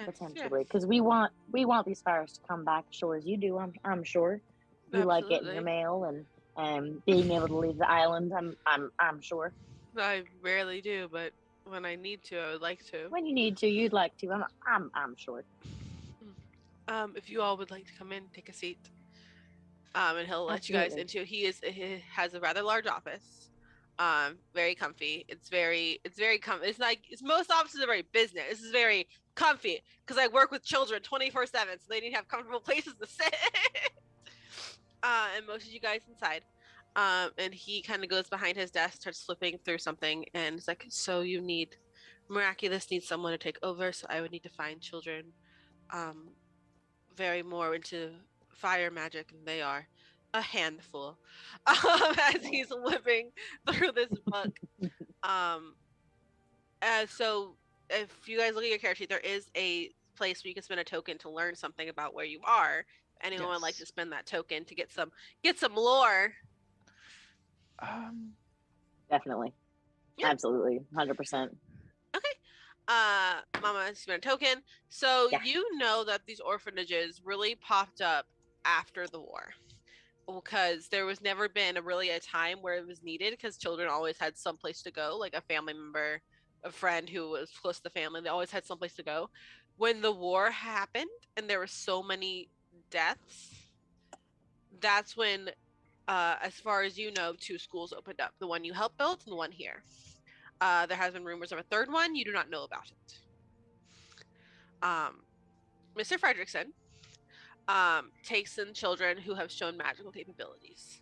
potentially, because we want these fires to come back as sure as you do. I'm sure you like getting your mail and being able to leave the island. I'm sure. I rarely do, but when I need to, I would like to. When you need to, you'd like to. I'm sure. If you all would like to come in, take a seat. And he'll let you guys into. He has a rather large office. Very comfy. It's very comfy. It's most offices are very business. This is very comfy because I work with children 24/7, so they need to have comfortable places to sit. And most of you guys inside. And he kind of goes behind his desk, starts flipping through something, and it's like, so you need Miraculous needs someone to take over, so I would need to find children very more into fire magic, and they are a handful. As he's whipping through this book. So if you guys look at your character sheet, there is a place where you can spend a token to learn something about where you are. Anyone would like to spend that token to get some lore? Definitely. Yeah. Absolutely. 100%. Okay. Mama spent a token. So you know that these orphanages really popped up after the war, because there was never been a time where it was needed, because children always had some place to go, like a family member, a friend who was close to the family. They always had some place to go. When the war happened and there were so many deaths, that's when, as far as you know, 2 schools opened up. The one you helped build and the one here. There has been rumors of a third one. You do not know about it. Mr. Fredrickson takes in children who have shown magical capabilities.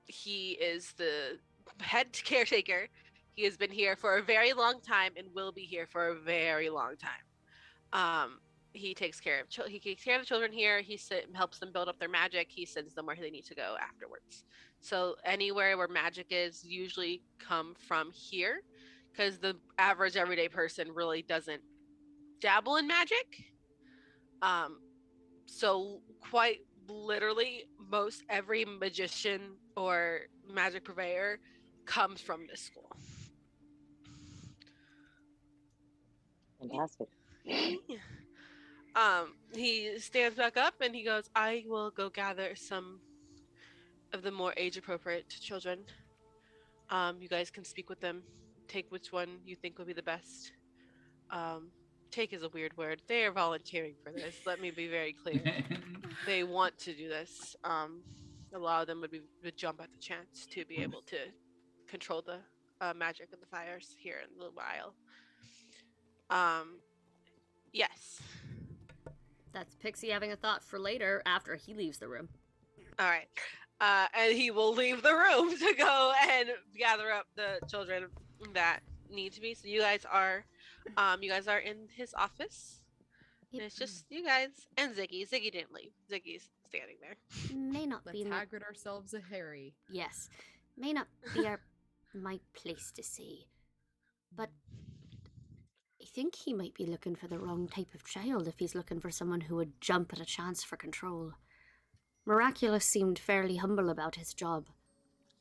He is the head caretaker. He has been here for a very long time and will be here for a very long time. He takes care of the children here. He helps them build up their magic. He sends them where they need to go afterwards. So anywhere where magic is usually come from here, because the average everyday person really doesn't dabble in magic. So quite literally most every magician or magic purveyor comes from this school. Fantastic. He stands back up and he goes, I will go gather some of the more age appropriate children. You guys can speak with them, take which one you think will be the best. Take is a weird word. They are volunteering for this. Let me be very clear. They want to do this. A lot of them would jump at the chance to be able to control the magic of the fires here in the Isle. Yes. That's Pixie having a thought for later after he leaves the room. All right. And he will leave the room to go and gather up the children that need to be. So you guys are in his office. And it's just you guys and Ziggy. Ziggy didn't leave. Ziggy's standing there. May not Let's be haggard ourselves a Harry. Yes. May not be my place to say. But I think he might be looking for the wrong type of child if he's looking for someone who would jump at a chance for control. Miraculous seemed fairly humble about his job,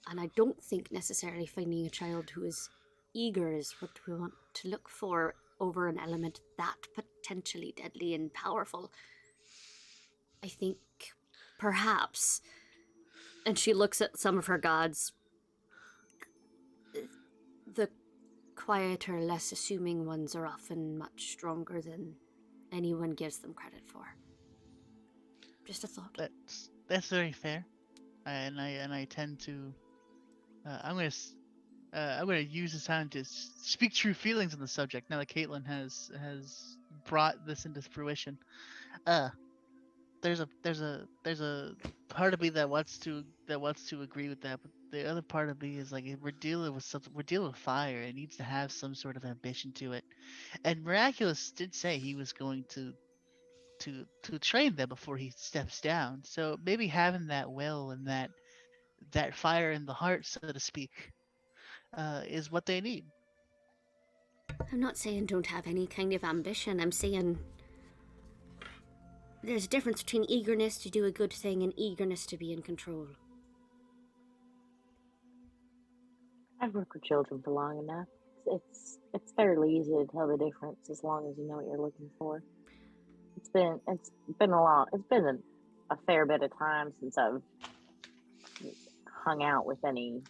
and I don't think necessarily finding a child who is eager is what we want to look for over an element that potentially deadly and powerful. I think perhaps, and she looks at some of her gods, the quieter, less assuming ones are often much stronger than anyone gives them credit for. Just a thought. That's very fair, and I tend to. I'm gonna use this time to speak true feelings on the subject. Now that Caitlin has brought this into fruition, there's a part of me that wants to agree with that, but the other part of me is like, if we're dealing with something, we're dealing with fire. It needs to have some sort of ambition to it, and Miraculous did say he was going to train them before he steps down. So maybe having that will and that fire in the heart, so to speak, is what they need. I'm not saying don't have any kind of ambition. I'm saying there's a difference between eagerness to do a good thing and eagerness to be in control. I've worked with children for long enough. It's fairly easy to tell the difference as long as you know what you're looking for. It's been a fair bit of time since I've hung out with any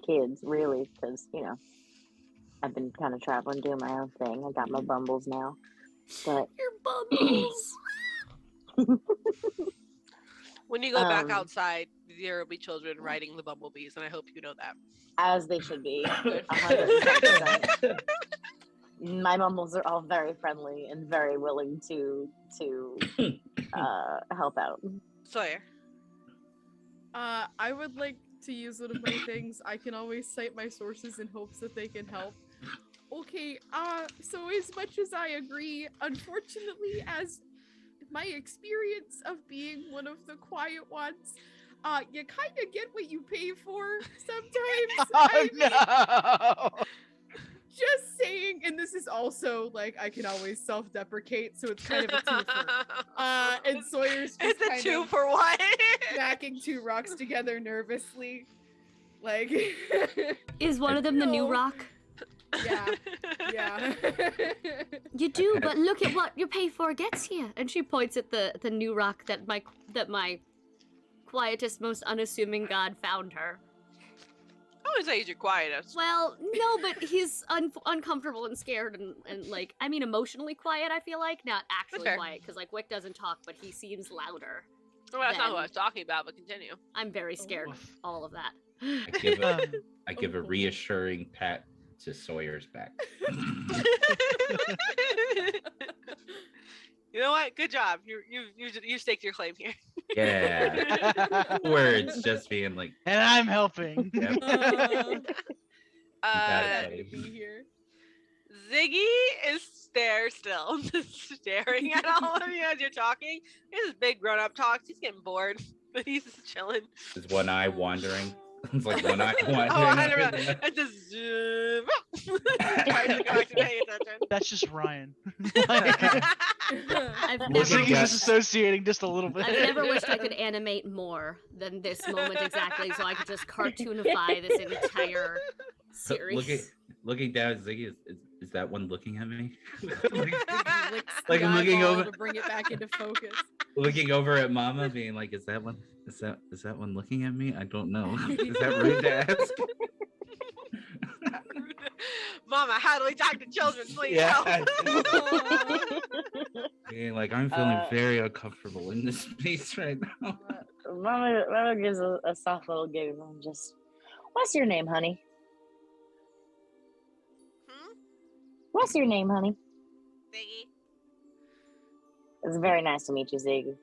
kids, really, because I've been kind of traveling, doing my own thing. I got my bumbles now, but Your bumbles. When you go back outside, there will be children riding the bumblebees, and I hope you know that. As they should be. 100%. My bumbles are all very friendly and very willing to help out. Sawyer. I would like to use one of my things. I can always cite my sources in hopes that they can help. Okay, so as much as I agree, unfortunately, as my experience of being one of the quiet ones, you kind of get what you pay for sometimes. Oh no! Just saying, and this is also like I can always self-deprecate, so it's kind of a twofer. And Sawyer's just It's a kind two of for one. smacking two rocks together nervously, like. Is one of them the new No. rock? Yeah. You do, but look at what your pay for gets you. And she points at the new rock that my quietest, most unassuming god found her. I always say he's your quietest. Well, no, but he's uncomfortable and scared and like, I mean, emotionally quiet, I feel like. Not actually fair. quiet, because like Wick doesn't talk, but he seems louder. Well, that's not Then- what I was talking about, but continue. I'm very scared of all of that. I give a reassuring pat to Sawyer's back. You know what? Good job. You staked your claim here. Yeah. Words just being like, And I'm helping. yep. Uh, Got happy it, to be here. Ziggy is still, just staring at all of you as you're talking. His big grown-up talks. He's getting bored, but he's just chilling. Is one eye wandering? It's like one eye wandering. Oh, I don't know. It's just zoom. Trying to go back to pay attention. That's just Ryan. I've Looking never Ziggy's at- wished, disassociating just a little bit. I've never wished I could animate more than this moment exactly, so I could just cartoonify this entire series. looking down at Ziggy, is that one looking at me? Ziggy licks Like, the I'm looking eyeball over- to bring it back into focus. Looking over at Mama, being like, is that one looking at me? I don't know. Is that rude to ask? Mama, how do we talk to children? Please Yeah. help. Being like, I'm feeling Uh, very uncomfortable in this space right now. Mama gives a soft little giggle and just, what's your name, honey? Hmm? What's your name, honey? Ziggy. It's very nice to meet you, Ziggy.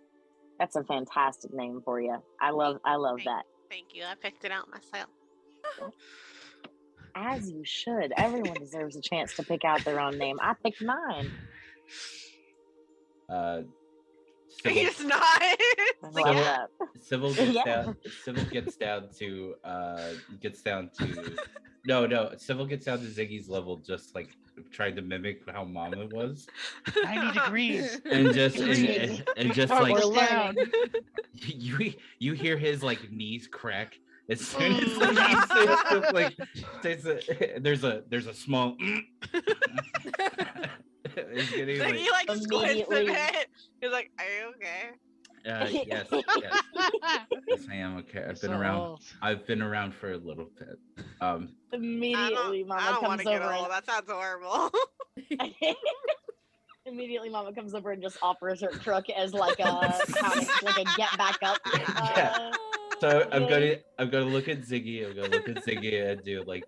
That's a fantastic name for you. I love that. Thank you. I picked it out myself. As you should. Everyone deserves a chance to pick out their own name. I picked mine. Sybil, He's not. It's like, Love yeah. that. Sybil gets Yeah. down. Sybil gets down to. No. Sybil gets down to Ziggy's level, just like trying to mimic how Mama was, 90 degrees. and just Degrees. and just Our like We're list down. you hear his like knees crack as soon as he says, like there's a small. It's getting Ziggy like, like squints a Immediately. bit. He's like, "Are you okay?" yes, I am okay. I've been around for a little bit. Immediately, I Mama don't want comes to get over old. That sounds horrible. and immediately, Mama comes over and just offers her truck as like a like a get back up. Yeah. So I'm Okay. gonna look at Ziggy. I'm gonna look at Ziggy and do like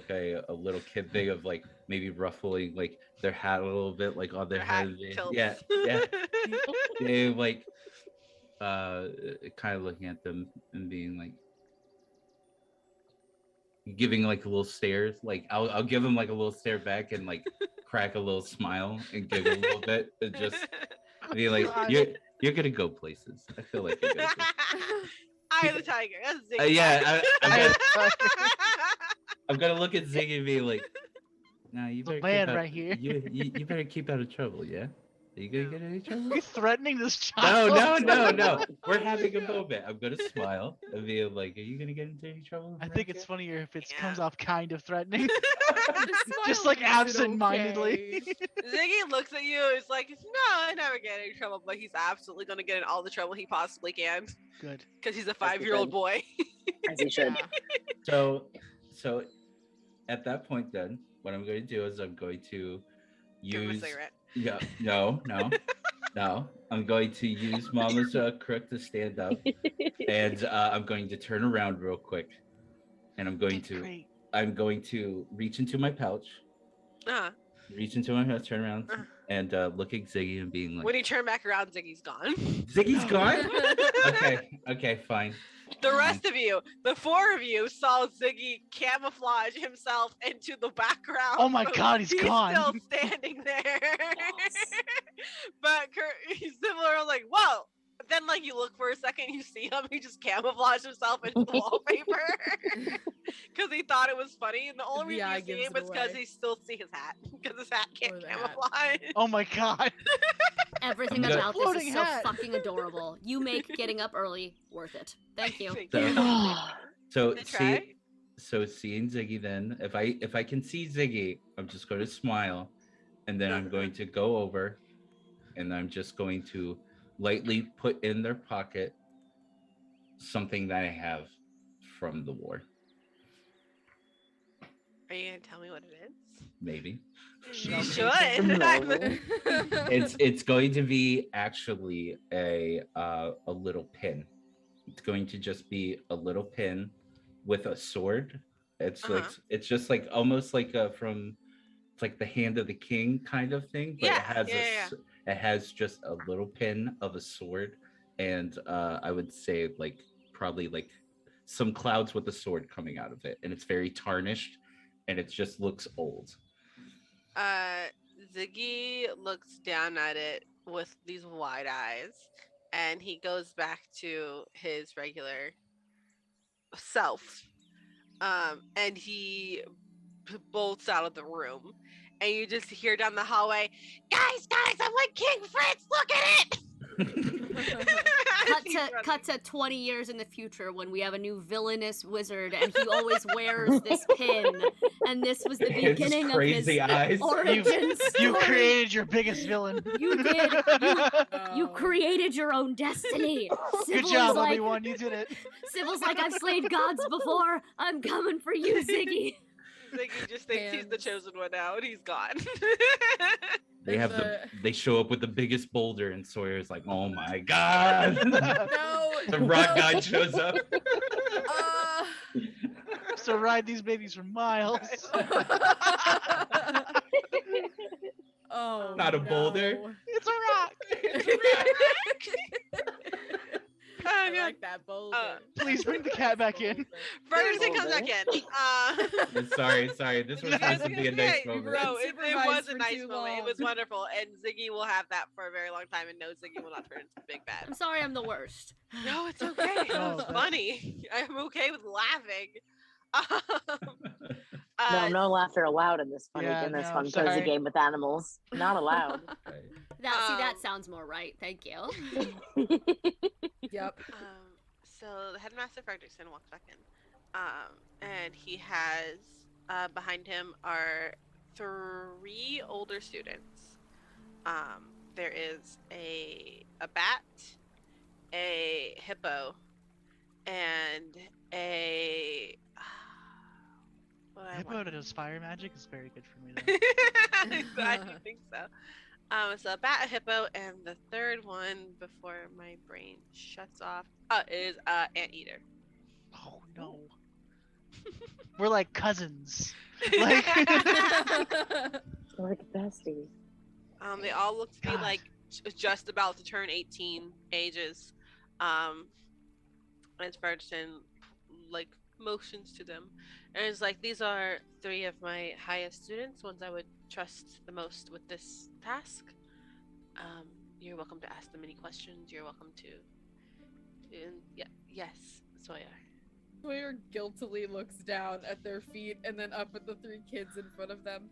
a little kid thing of like maybe ruffling like their hat a little bit, like on their hat head. tilts. Yeah. They like kind of looking at them and being like giving like a little stare. Like I'll give them like a little stare back and like crack a little smile and giggle a little bit and just be like, God. you're gonna go places. I feel like you're gonna Eye of the tiger. That's Ziggy. yeah, I'm I- gonna look at Ziggy and be like, "Nah, you The better man keep out, right here." You better keep out of trouble, yeah? Are you gonna No. get in any trouble?" Are you threatening this No, child? no. We're having a moment. I'm gonna smile and be like, "Are you gonna get into any trouble?" I think it's funnier if it Yeah. comes off kind of threatening. The Just smile like makes it absent-mindedly. okay. Ziggy looks at you. It's like, no, I never get in any trouble, but he's absolutely gonna get in all the trouble he possibly can Good. because he's a he 5-year-old should. boy. As you should. So at that point, then what I'm going to do is I'm going to Give him a use. cigarette. Yeah, no. I'm going to use Mama's crook to stand up, and I'm going to turn around real quick, and I'm going to Great. reach into my pouch, Uh-huh. turn around, and look at Ziggy and being like, When he turned back around, Ziggy's gone. "Ziggy's gone." Okay, fine. The rest of you, the 4 of you, saw Ziggy camouflage himself into the background. Oh my so God, he's gone. still standing there. But he's similar, like, whoa. But then, like, you look for a second, you see him, he just camouflaged himself into the wallpaper because he thought it was funny. And the only The reason eye you see gives him it is because away. he still see his hat because his hat can't Or the hat. camouflage. Oh my God. Everything I'm gonna- about this Floating is so hat. fucking adorable. You make getting up early worth it. Thank you. Thank So- you. So Good try. seeing Ziggy, then if I can see Ziggy, I'm just going to smile, and then I'm going to go over, and I'm just going to lightly put in their pocket something that I have from the war. Are you gonna tell me what it is? Maybe You should. Maybe. it's going to be actually a little pin. It's going to just be a little pin with a sword. It's like it's just like almost like it's like the hand of the king kind of thing, but it has just a little pin of a sword, and I would say like probably like some clouds with the sword coming out of it, and it's very tarnished, and it just looks old. Ziggy looks down at it with these wide eyes, and he goes back to his regular self. And he bolts out of the room, and you just hear down the hallway, guys, I'm with King Fritz, look at it! Cut to 20 years in the future when we have a new villainous wizard and he always wears this pin, and this was the His beginning crazy of his eyes. origin You story. created your biggest villain. You did. You Oh. created your own destiny. Good Sybil's job, like, Obi-Wan. You did it. Sybil's like, I've slayed gods before. I'm coming for you, Ziggy. Ziggy just thinks he's the Hands. chosen one now, and he's gone. They have they show up with the biggest boulder, and Sawyer's like, "Oh my god!" No. The rock no. god shows up. So ride these babies for miles. Oh. Not a no. boulder. It's a rock. I like that boulder. Please bring the cat back in. Ferguson comes back in. Sorry. This was supposed to be a nice Yeah, moment. bro, it was a for nice too moment. It long. was wonderful, and Ziggy will have that for a very long time. And no, Ziggy will not turn into Big Bad. I'm sorry I'm the worst. No, it's okay. It Oh, was that's- funny. I'm okay with laughing. No, no laughter allowed in this Yeah, fun no, cozy sorry. game with animals. Not allowed. That Um, sounds more right. Thank you. Yep. So the headmaster Fredrickson walks back in, and he has behind him are 3 older students. There is a bat, a hippo, and a Hippo that does fire magic is very good for me, though. I do think so. So a bat, a hippo, and the third one before my brain shuts off is anteater. Oh, no. We're like cousins. Like, We're like besties. They all look to be God. like just about to turn 18 ages. And Ferguson like motions to them, and is like, "These are 3 of my highest students, ones I would trust the most with this task. You're welcome to ask them any questions. You're welcome to." Yes, Sawyer. Sawyer guiltily looks down at their feet and then up at the 3 kids in front of them.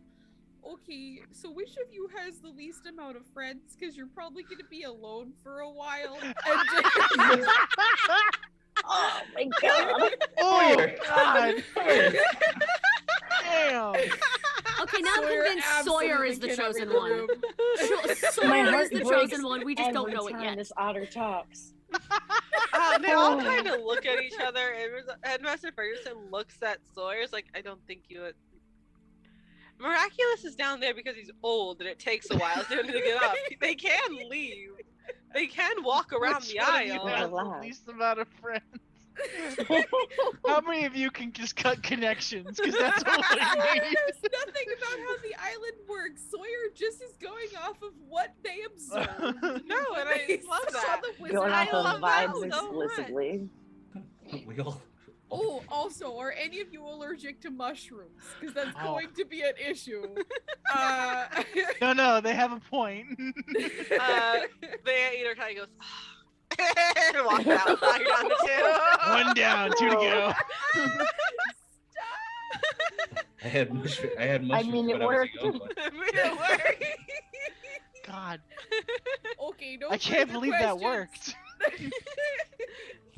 Okay, so which of you has the least amount of friends? Because you're probably going to be alone for a while. And just... Oh my god. oh, God. Damn. Okay, now I'm convinced Sawyer is the absolutely chosen cannot one. read the room. My Sawyer heart is the breaks chosen one. We just don't every know it time yet. This otter talks. They all kind of look at each other, and Headmaster Ferguson looks at Sawyer's like, "I don't think you." Miraculous is down there because he's old and it takes a while for him to get up. They can leave. They can walk around Which the one of you aisle. has the least amount of friends? How many of you can just cut connections? Because that's all Sawyer I need. knows nothing about how the island works. Sawyer just is going off of what they observed. No, and I They love saw that. the wizard. Going I off of love that vibes so much. exclusively. We all. Oh, also, are any of you allergic to mushrooms? Because that's Oh. going to be an issue. No, they have a point. The anteater kind of goes, and walks out. Now you're down to 2. One down, 2 to go. I had mushrooms. mean, it when I was a worked. young one. It worked. God, Okay, no I can't further believe that questions. worked.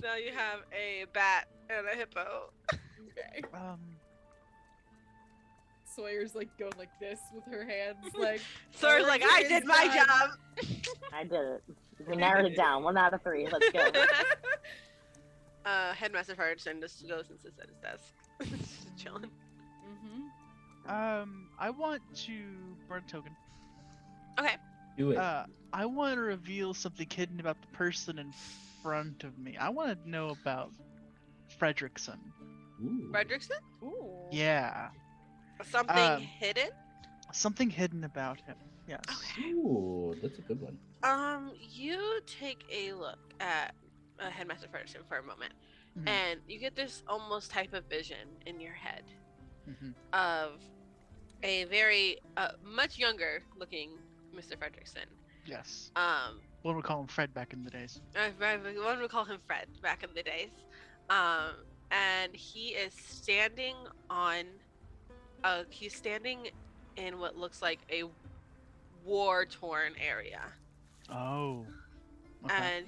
So now you have a bat and a hippo. Okay. Sawyer's like going like this with her hands, like. Sawyer's like, "I did my Origin is job." I did it. We narrowed it down. 1 out of 3. Let's go. Headmaster Ferguson just goes and sits at his desk. Just chilling. Mm-hmm. I want to burn a token. Okay. Do it. I want to reveal something hidden about the person in front of me. I want to know about Fredrickson. Ooh. Fredrickson? Ooh. Yeah, Something hidden? something hidden about him. Yes. Ooh, that's a good one. You take a look at Headmaster Ferguson for a moment, Mhm. and you get this almost type of vision in your head Mhm. of a very much younger looking Mr. Fredrickson. Yes. Um, One would call him Fred back in the days. one would call him Fred back in the days. And he is standing on. He's standing in what looks like a war-torn area. Oh. Okay. And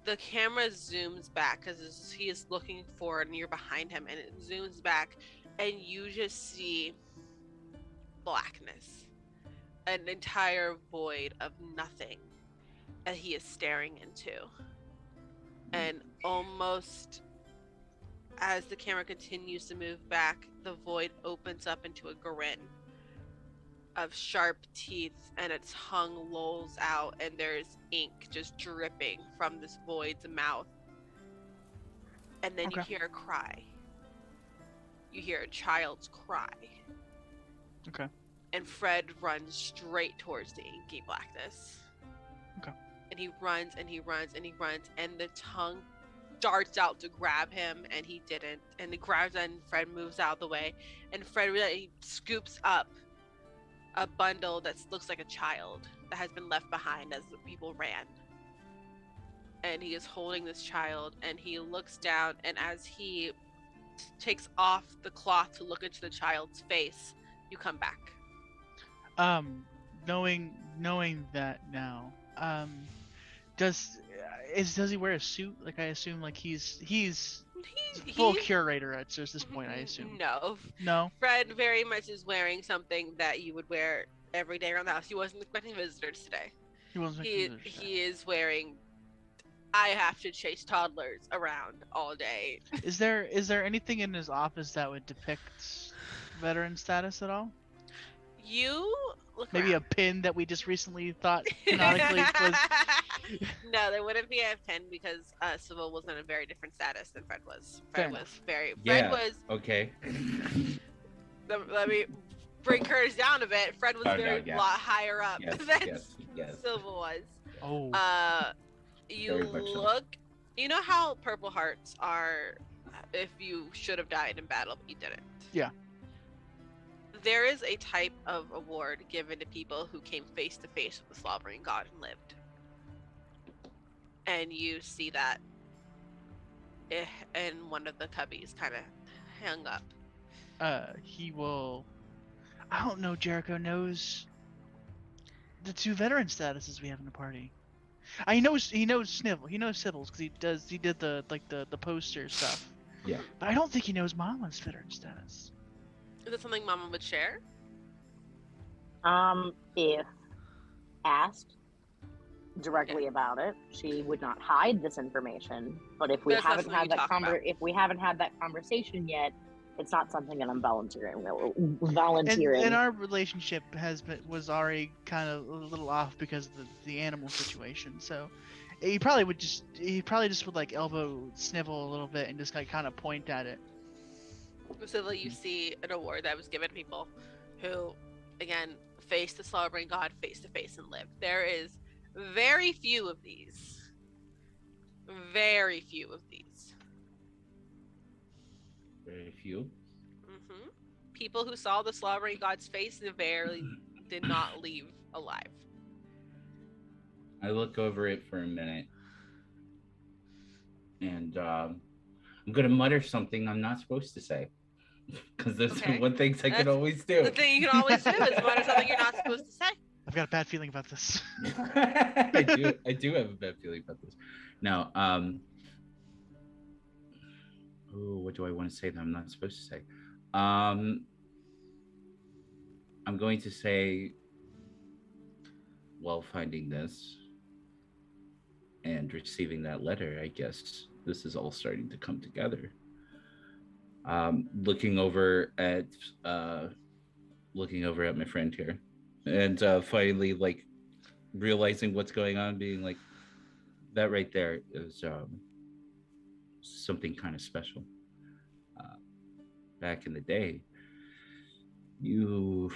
the camera zooms back because he is looking forward and you're behind him, and it zooms back and you just see blackness, an entire void of nothing that he is staring into. And almost as the camera continues to move back, the void opens up into a grin of sharp teeth, and its tongue lolls out, and there's ink just dripping from this void's mouth. And then you Okay. hear a cry. You hear a child's cry. Okay. And Fred runs straight towards the inky blackness. Okay. And he runs and he runs and he runs, and the tongue darts out to grab him, and he didn't. And he grabs, and Fred moves out of the way, and Fred really scoops up a bundle that looks like a child that has been left behind as the people ran. And he is holding this child, and he looks down, and as he takes off the cloth to look into the child's face, you come back. Knowing that now, does he wear a suit? Like, I assume, like, he's full curator at this point, I assume. No. Fred very much is wearing something that you would wear every day around the house. He wasn't expecting visitors today. He is wearing, I have to chase toddlers around all day. Is there anything in his office that would depict veteran status at all? You look Maybe around. a pin that we just recently thought canonically was... No, there wouldn't be a pin because Civil was in a very different status than Fred was. Fair Fred was Okay. Let me bring Curtis down a bit. Fred was a lot higher up than Silva was. Oh. You look. You know how Purple Hearts are if you should have died in battle but you didn't. Yeah. There is a type of award given to people who came face to face with the slobbering god and lived. And you see that in one of the cubbies kind of hung up. He will... I don't know, Jericho knows the two veteran statuses we have in the party. He knows Snivel. He knows Sybil's because he did the poster stuff. Yeah. But I don't think he knows Mama's veteran status. Is it something Mama would share? If asked directly about it, she would not hide this information. But if we haven't had that conversation yet, it's not something that I'm volunteering. And our relationship was already kind of a little off because of the animal situation. So he probably just would like elbow Snivel a little bit and just like kind of point at it. So you see an award that was given to people who, again, faced the slobbering god face to face and lived. There is very few of these. Very few of these. Very few. Mm-hmm. People who saw the slobbering god's face barely did not leave alive. I look over it for a minute, and I'm gonna mutter something I'm not supposed to say, because there's one thing I can always do. The thing you can always do is mutter something you're not supposed to say. I've got a bad feeling about this. I do have a bad feeling about this. Now, what do I want to say that I'm not supposed to say? I'm going to say, while finding this and receiving that letter, I guess this is all starting to come together. Looking over at my friend here, and finally, like, realizing what's going on, being like, that right there is something kind of special. Back in the day, you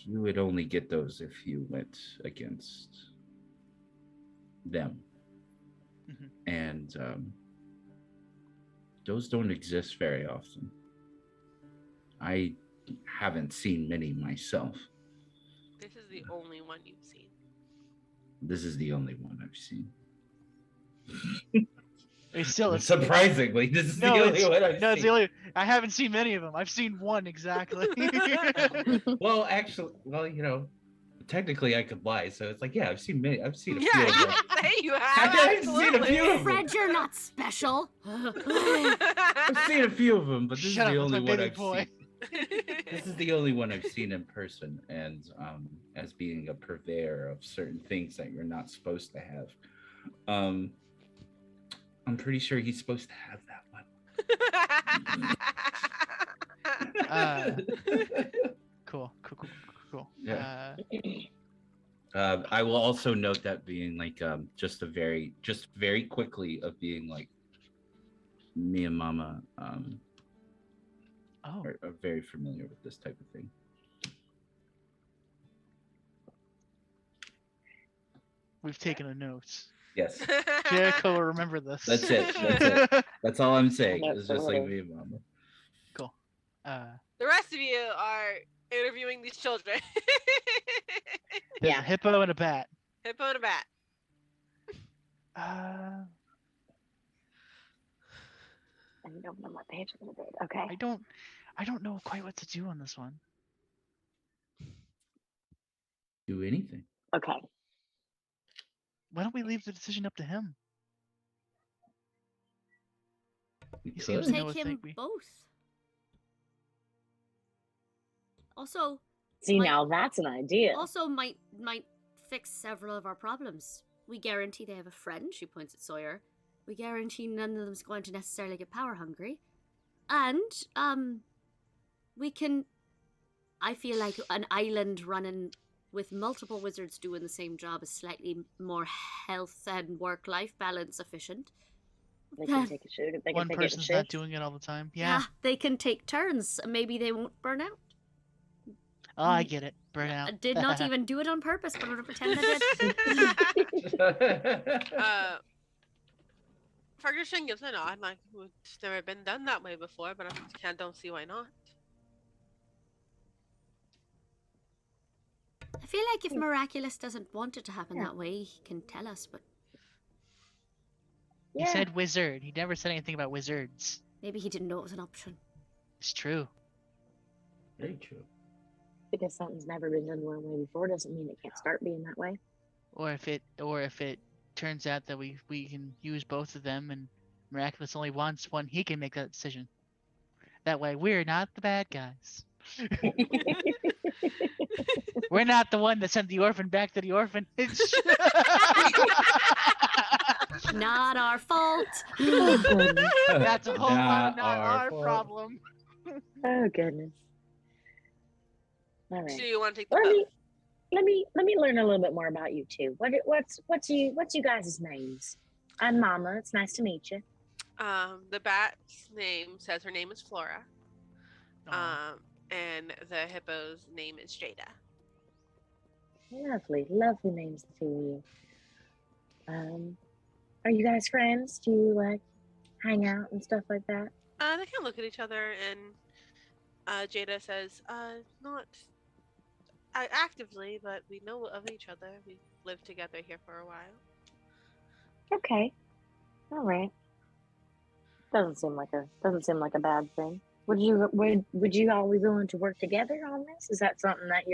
would only get those if you went against them. Mm-hmm. And those don't exist very often. I haven't seen many myself. This is the only one you've seen. This is the only one I've seen. It's still Surprisingly, this is no, the only one I've no, it's seen. the only. I haven't seen many of them. I've seen one exactly. Well, actually, technically I could lie. So it's like, yeah, I've seen many. I've seen a few Yeah, of you them. can say you have. I've seen a few of them. Fred, you're not special. I've seen a few of them, but this Shut is the up, that's only my one baby I've boy. seen. This is the only one I've seen in person, and as being a purveyor of certain things that you're not supposed to have. I'm pretty sure he's supposed to have that one. Cool. Yeah. I will also note that being like just very quickly of being like me and Mama are very familiar with this type of thing. We've taken a note. Yes. Jericho will remember this. That's it. That's all I'm saying. Yeah, It's just like me and Mama. Cool. The rest of you are interviewing these children. There's a hippo and a bat. Hippo and a bat. I don't know what page I'm gonna do. Okay. I don't know quite what to do on this one. Do anything. Okay. Why don't we leave the decision up to him? We He seems could. to know Take a him thing. both. Also, See, Like- now that's an idea. also might fix several of our problems. We guarantee they have a friend. She points at Sawyer. We guarantee none of them's going to necessarily get power hungry, and we can. I feel like an island running with multiple wizards doing the same job is slightly more health and work-life balance efficient. They can take a shoot. They can One take person's it in not shifts. doing it all the time. Yeah. They can take turns. Maybe they won't burn out. Oh, I get it. Burn out. I did not even do it on purpose, but I'm gonna pretend I did. Ferguson gives a nod, like it's never been done that way before, but I don't see why not. I feel like if Miraculous doesn't want it to happen Yeah. that way, he can tell us, but He said wizard. He never said anything about wizards. maybe he didn't know it was an option. It's true. Very true. Because something's never been done one way before doesn't mean it can't start being that way. Or if it turns out that we can use both of them and Miraculous only wants one, he can make that decision. That way we're not the bad guys. We're not the one that sent the orphan back to the orphanage. Not our fault. That's a whole lot of not our fault. problem. Oh goodness. All So right. you want to take the Let boat? me learn a little bit more about you two. What's you guys' names? I'm Mama. It's nice to meet you. The bat's name says her name is Flora. Aw. And the hippo's name is Jada. Lovely names, the two of you. Are you guys friends? Do you like hang out and stuff like that? They kind of look at each other, and Jada says, "Not actively, but we know of each other. We lived together here for a while." Okay. All right. Doesn't seem like a bad thing. Would you all be willing to work together on this? Is that something that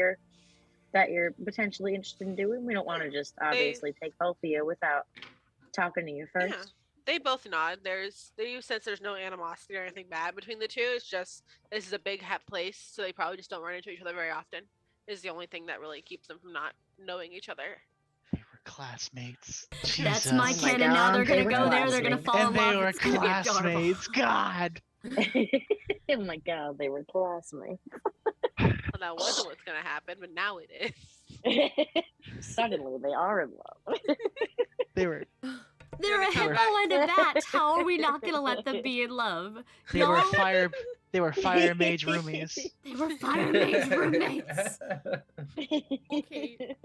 you're potentially interested in doing? We don't want to just obviously take both of you without talking to you first. Yeah, they both nod. They sense there's no animosity or anything bad between the two. It's just this is a big hep place, so they probably just don't run into each other very often. Is the only thing that really keeps them from not knowing each other. They were classmates. That's my Jesus. my canon now. God, They're they gonna were go there. They're gonna classmates. fall in And love. they were It's gonna be adorable. classmates. God. Oh my God, they were classmates. Well, that wasn't what's gonna happen, but now it is. Suddenly, they are in love. They were They're a They were- hippo and a bat. How are we not gonna let them be in love? they were Y'all- fire mage roomies. They were fire mage roommates. Okay.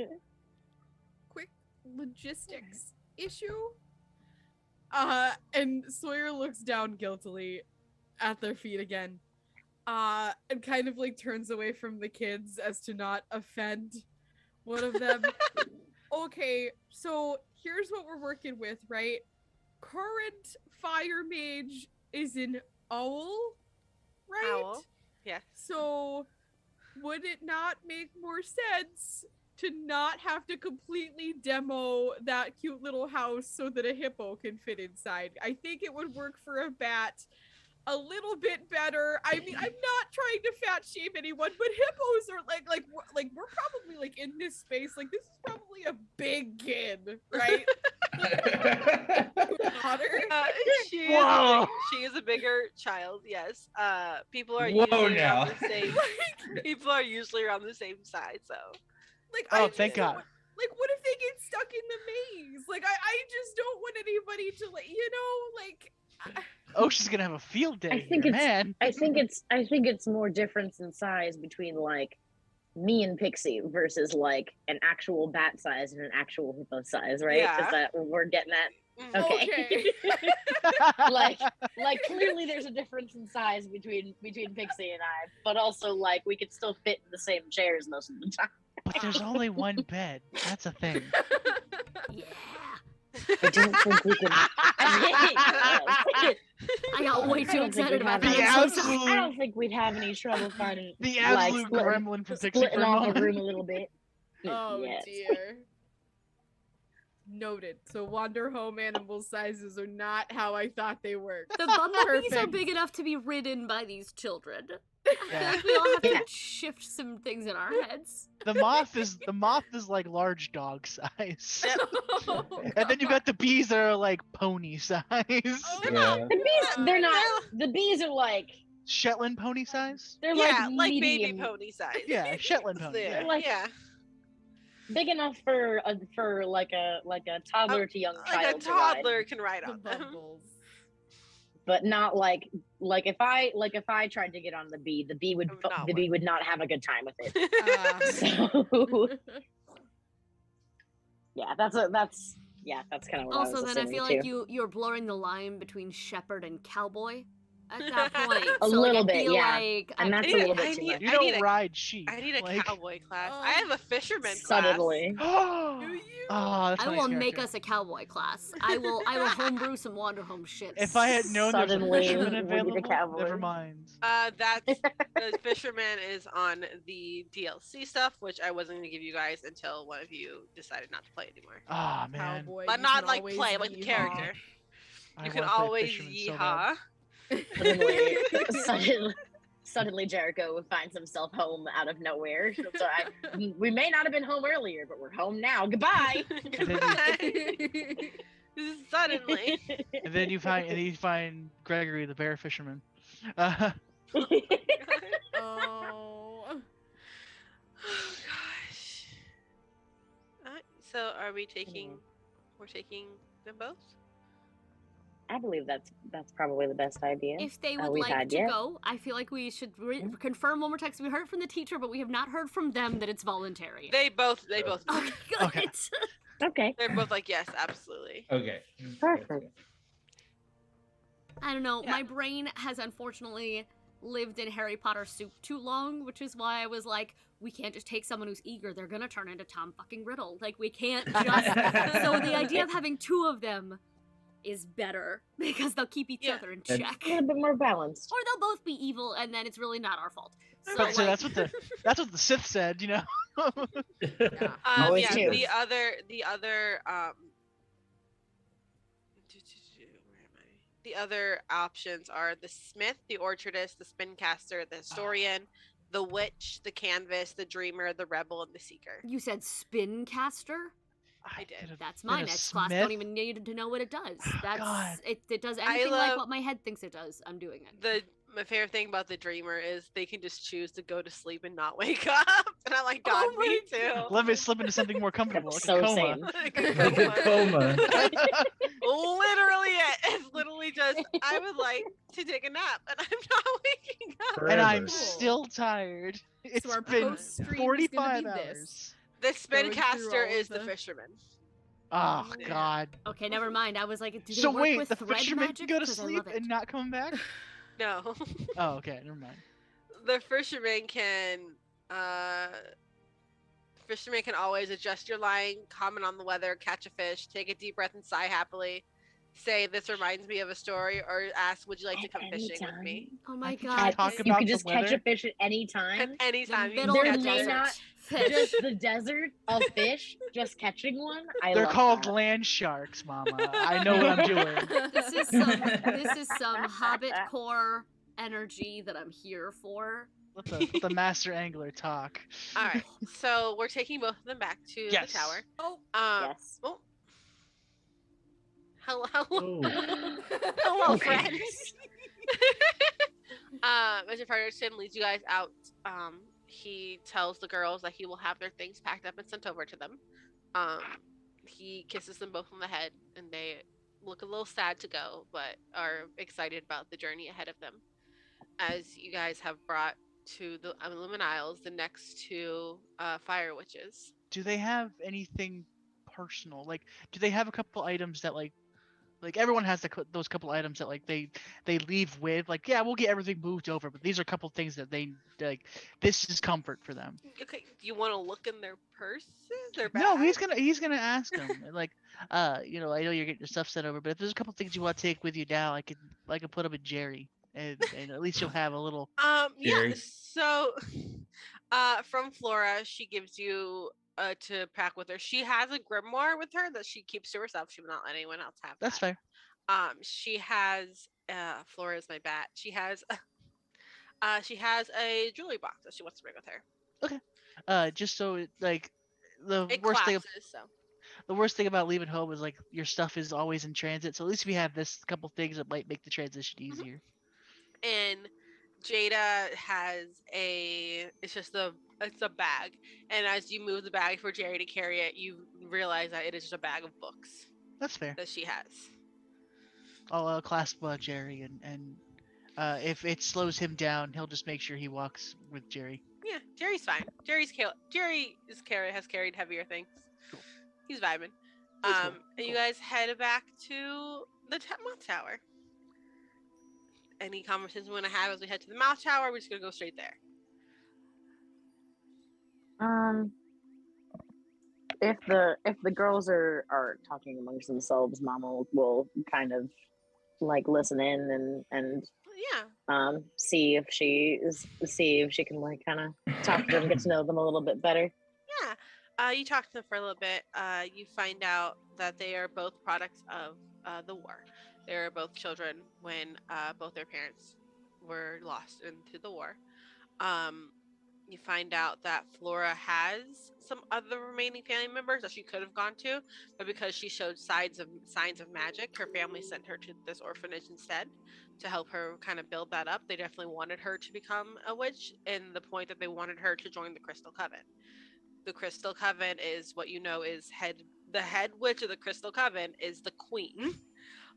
Quick logistics issue. And Sawyer looks down guiltily at their feet again. And kind of like turns away from the kids as to not offend one of them. Okay, so here's what we're working with, right? current fire mage is an owl, right? Owl. Yes. So would it not make more sense to not have to completely demo that cute little house so that a hippo can fit inside? I think it would work for a bat a little bit better. I mean, I'm not trying to fat shame anyone, but hippos are like we're probably like in this space. Like this is probably a big kid, right? Daughter. Whoa. She is a bigger child. Yes. People are Whoa, usually now. around the same. People are usually around the same size. So. Like, Oh, I just thank don't God. want- like, what if they get stuck in the maze? Like, I just don't want anybody to, like, like. Oh, she's gonna have a field day. I think here, it's- man. I think it's more difference in size between like me and Pixie versus like an actual bat size and an actual hippo size, right? Yeah. Is that what we're getting at? Mhm. Okay. like clearly there's a difference in size between Pixie and I, but also like we could still fit in the same chairs most of the time. But there's only one bed. That's a thing. Yeah. I don't think we can. I got way I too don't think excited we'd about have that. The I'm so sorry. I absolute, don't think we'd have any trouble finding the like, absolute splitting- gremlin from Pixie splitting for a off a moment. room a little bit. Oh, Yes. dear. Noted. So, Wanderhome animal sizes are not how I thought they worked. The bumblebees are Perfect. big enough to be ridden by these children. I feel Yeah. like we all have Yeah. to shift some things in our heads. The moth is like large dog size. Oh, And then you got the bees that are like pony size. Oh, Yeah. The bees, they're not. The bees are like Shetland pony size? they're Yeah, like like baby medium, pony size. Yeah, Shetland pony. There. Yeah. Like- Yeah. big enough for like a toddler to young Like child a to ride, toddler can ride the on them. bumbles. but not like if I tried to get on the bee would It would not the bee would not have a good time with it. Ah. So yeah, that's kind of what I Also, was then I assuming feel too. like you're blurring the line between shepherd and cowboy at that point. A So, like, little I bit, feel yeah. like And I- that's a little bit I too need- much. You I don't need a- ride sheep. I need a like... cowboy class. Oh. I have a fisherman class. Suddenly. Oh, Do you? that's I a nice will make character. us a cowboy class. I will homebrew some Wanderhome shit. If I had known there was a Suddenly, fisherman we need a available, cowboy. never mind. That's the fisherman is on the DLC stuff, which I wasn't gonna give you guys until one of you decided not to play anymore. Ah man, Cowboy, But you not can like always play, like the yeehaw. character. I You can wanna play always fisherman so bad. yeehaw. Suddenly Jericho finds himself home out of nowhere. So we may not have been home earlier, but we're home now. Goodbye. Goodbye. Suddenly. And then you find Gregory the bear fisherman. Oh. Oh gosh. Alright, so are we taking? We're taking them both. I believe that's probably the best idea. If they would we've like had to yet. go, I feel like we should confirm one more time. 'Cause we heard from the teacher, but we have not heard from them that it's voluntary. They both. Okay, good. Okay. Okay. They're both like yes, absolutely. Okay. Perfect. I don't know. Yeah. My brain has unfortunately lived in Harry Potter soup too long, which is why I was like, we can't just take someone who's eager. They're gonna turn into Tom fucking Riddle. Like, we can't just. So the idea of having two of them is better because they'll keep each Yeah. other in That's- check. A little bit more balanced. Or they'll both be evil, and then it's really not our fault. So, But, so like, that's what the Sith said, you know. Yeah. Always Yeah, two. the other where am I? The other options are the smith, the orchardist, the spincaster, the historian, the witch, the canvas, the dreamer, the rebel, and the seeker. you said spin caster? I did. could have That's been my a next class. smith. Don't even need to know what it does. That's God. it does anything like love- what my head thinks it does. I'm doing it. My favorite thing about the dreamer is they can just choose to go to sleep and not wake up. And I'm like, God, Oh me my too. Let me slip into something more comfortable, like So a coma. same. Like a Like a coma. coma. Literally it. It's literally just I would like to take a nap and I'm not waking up. And I'm Forever. still tired. It's our been post-stream is gonna 45 be hours. this. The Going through spincaster all is of the the- fisherman. Oh Yeah. God. Okay, never mind. I was like, do they So work wait, with the thread fisherman magic? can go to 'Cause I sleep love it. and not come back? No. Oh, okay, never mind. The fisherman can always adjust your line, comment on the weather, catch a fish, take a deep breath and sigh happily. say this reminds me of a story, or ask, would you like to At come any fishing with me? time? Oh I my think you god. could talk this- You about could the just catch a weather. fish at any At time. any the time you middle can of catch the a There may fish. desert. not Fish. just the desert of fish, just catching one. I They're love called that. land sharks, Mama. I know what I'm doing. This is some Hobbit core energy that I'm here for. Let the master angler talk. All right, so we're taking both of them back to the Yes. tower. Oh, Yes. Oh, hello, hello, Oh. hello, Okay. friends. Mr. Ferguson leads you guys out. He tells the girls that he will have their things packed up and sent over to them. He kisses them both on the head, and they look a little sad to go, but are excited about the journey ahead of them. As you guys have brought to the Illumin Isles the next two fire witches. Do they have anything personal? Like, do they have a couple items that like everyone has those couple items that like they leave with? Like, yeah, we'll get everything moved over, but these are a couple things that they like. This is comfort for them. Okay, do you want to look in their purses, their bags? No, he's gonna ask them like, you know, I know you're getting your stuff sent over, but if there's a couple things you want to take with you now, I can put them in Jerry, and at least you'll have a little. Yeah. Jerry. So, from Flora, she gives you to pack with her. She has a grimoire with her that she keeps to herself. She will not let anyone else have That's that. fair. She has Flora is my bat. She has a jewelry box that she wants to bring with her. Just so like the It worst thing collapses, so the worst thing about leaving home is like your stuff is always in transit. So at least we have this couple things that might make the transition easier. and Jada has it's a bag, and as you move the bag for Jerry to carry it, you realize that it is just a bag of books That's fair. that she has. I'll clasp Jerry and if it slows him down, he'll just make sure he walks with Jerry. Yeah, Jerry's fine. Has carried heavier things. Cool. He's vibing. That's cool. And you guys head back to the Moth Tower. Any conversations we want to have as we head to the Moth Tower? We're just gonna go straight there. If the girls are talking amongst themselves, Mama will kind of like listen in and Yeah. see if she can like kind of talk to them, get to know them a little bit better. Yeah. You talk to them for a little bit. You find out that they are both products of the war. They are both children when both their parents were lost into the war. You find out that Flora has some other remaining family members that she could have gone to, but because she showed signs of magic, her family sent her to this orphanage instead to help her kind of build that up. They definitely wanted her to become a witch, and the point that they wanted her to join the Crystal Coven. The Crystal Coven is what you know is the head witch of the Crystal Coven is the queen.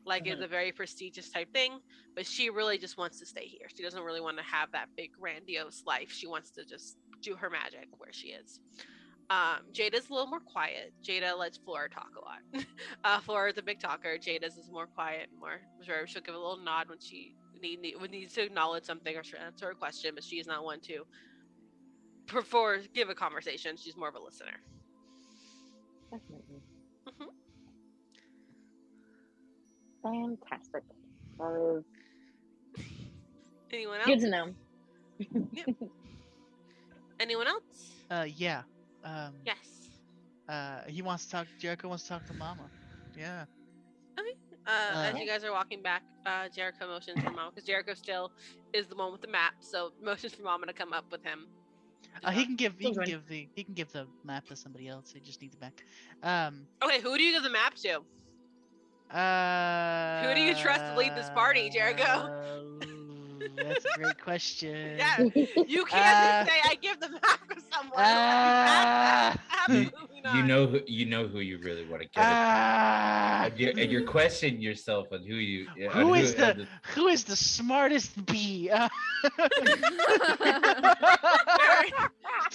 Like it's a very prestigious type thing, but she really just wants to stay here. She doesn't really want to have that big grandiose life. She wants to just do her magic where she is. Jada's a little more quiet. Jada lets Flora talk a lot. Flora's a big talker. Jada's is more quiet, more reserved. She'll give a little nod when she needs to acknowledge something or answer a question, but she's not one to give a conversation. She's more of a listener. Definitely. Mhm. Fantastic. Anyone else? Good to know. Anyone else? Yeah. Yes. He wants to talk. Jericho wants to talk to Mama. Yeah. As you guys are walking back, Jericho motions for Mama because Jericho still is the one with the map. So motions for Mama to come up with him. He can give Children. the map to somebody else. He just needs it back. Okay, who do you give the map to? Who do you trust to lead this party, Jericho? That's a great question. Yeah, you can't just say I give the map to someone. Absolutely not. You know who you really want to give it. And you're questioning yourself on who is the smartest bee?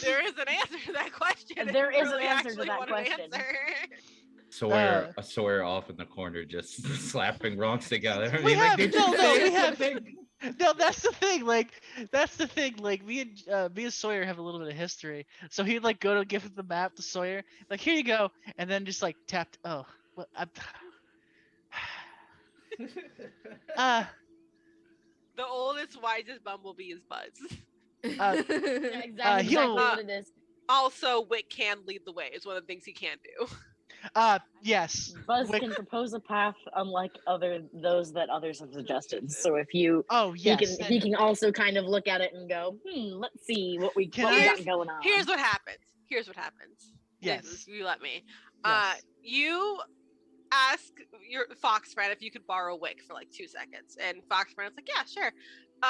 There is an answer to that question. There is an Really answer to actually that want an question. answer. Sawyer off in the corner just slapping wrongs together. We have "Did you no, say we have something?" no. That's the thing. Like me and Sawyer have a little bit of history. So he'd like go to give the map to Sawyer, like here you go, and then just like tapped. Oh, what? Uh, The oldest, wisest bumblebee is Buzz. Uh, Exactly he'll- what it is. Also, Wick can lead the way. Is one of the things he can do. yes. Buzz Wick- can propose a path unlike those that others have suggested. So if you Oh yes. he can also kind of look at it and go, let's see what we Can got going on. Here's what happens. Yes. You let me. Yes. You ask your fox friend if you could borrow Wick for like 2 seconds, and fox friend's like, yeah, sure.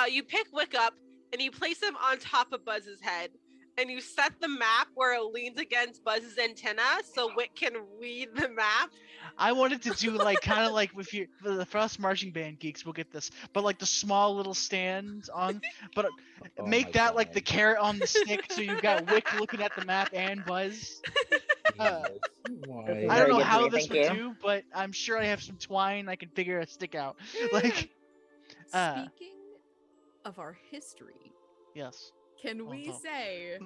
You pick Wick up and you place him on top of Buzz's head, and you set the map where it leans against Buzz's antenna so Wick can read the map. I wanted to do like kind of like with you for us marching band geeks, we'll get this, but like the small little stands on, but Oh make my that like God. the carrot on the stick, so you've got Wick looking at the map and Buzz. Jesus. That's I a don't very know good how idea, this thank would you. do, but I'm sure I have some twine. I can figure a stick out. Like, Speaking of our history, yes. can we no. say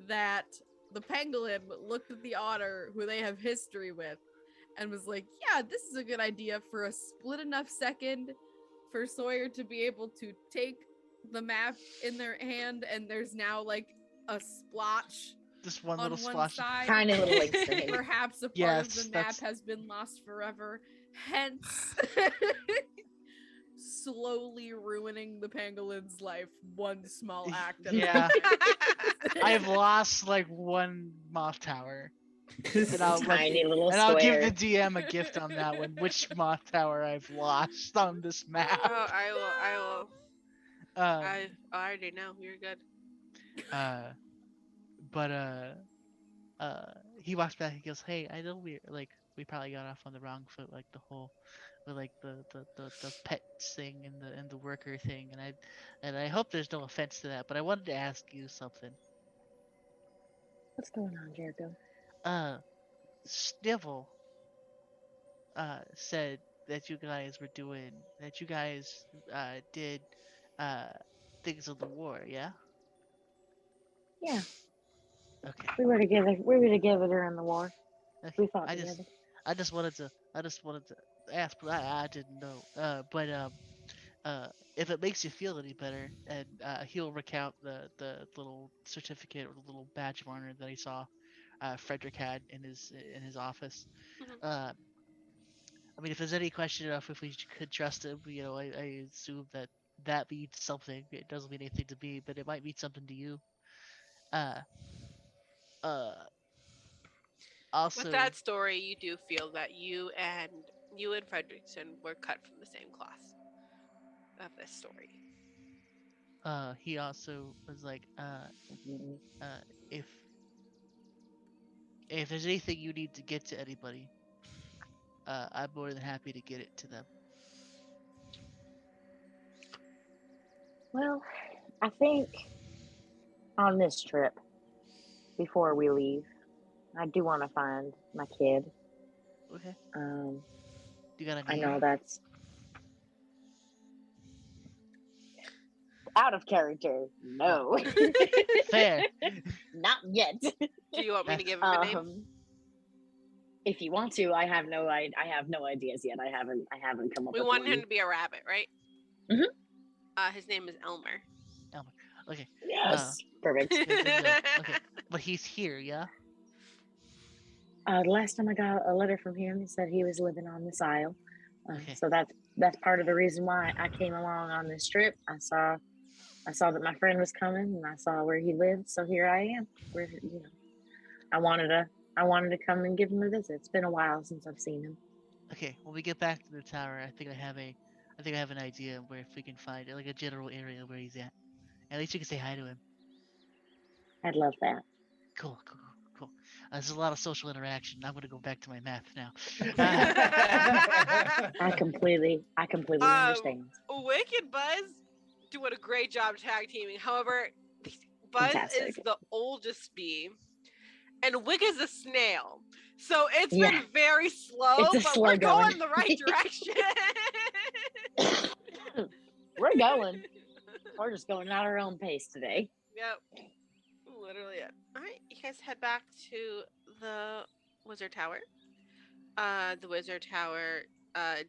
that the pangolin looked at the otter who they have history with and was like, yeah, this is a good idea for a split enough second for Sawyer to be able to take the map in their hand, and there's now like a splotch Just one on little one splotch. side. Tiny little links for him. Perhaps a part Yes, of the map that's- has been lost forever, hence slowly ruining the pangolin's life one small act at Yeah. a time. I've lost like one moth tower. And I'll, Tiny little and I'll give square. the DM a gift on that one. Which moth tower I've lost on this map. Oh, I will. Um, I already know. You're good. but he walks back. He goes, "Hey, I know we probably got off on the wrong foot, like the whole, with like the pets thing and the worker thing, and I hope there's no offense to that, but I wanted to ask you something. What's going on, Jericho? Snivel said that you guys did things of the war, yeah? Yeah, Okay. we were together. We were together during the war. Okay. We fought I together. just wanted to ask, but I didn't know. If it makes you feel any better, and he'll recount the little certificate or the little badge of honor that he saw Frederick had in his office. Mhm. I mean, if there's any question of if we could trust him, I assume that means something. It doesn't mean anything to me, but it might mean something to you. Uh, uh, also, With that story, you do feel that you and Fredrickson were cut from the same cloth of this story. he also was like, Mhm. if there's anything you need to get to anybody, I'm more than happy to get it to them. Well, I think on this trip, before we leave, I do want to find my kid. Okay. Um, You got a I name? know that's out of character. No, Fair. not yet. Do you want me to give him a name? If you want to, I have no ideas yet. I haven't come up We with want one. him to be a rabbit, right? Mhm. His name is Elmer. Okay. Yes, perfect. Okay. But he's here, yeah? The last time I got a letter from him, he said he was living on this isle. Okay. So that's part of the reason why I came along on this trip. I saw that my friend was coming, and I saw where he lived. So here I am. I wanted to come and give him a visit. It's been a while since I've seen him. Okay. When we get back to the tower, I think I have an idea of where if we can find like a general area where he's at. At least you can say hi to him. I'd love that. Cool. There's a lot of social interaction. I'm gonna go back to my math now. I completely understand. Wick and Buzz doing a great job tag teaming. However, Buzz is Fantastic. the oldest bee, and Wick is a snail. So it's Yeah. been very slow, It's a but slow we're going going. the right direction. We're going. We're just going at our own pace today. Yep. Literally it. Alright, you guys head back to the Wizard Tower. the wizard tower,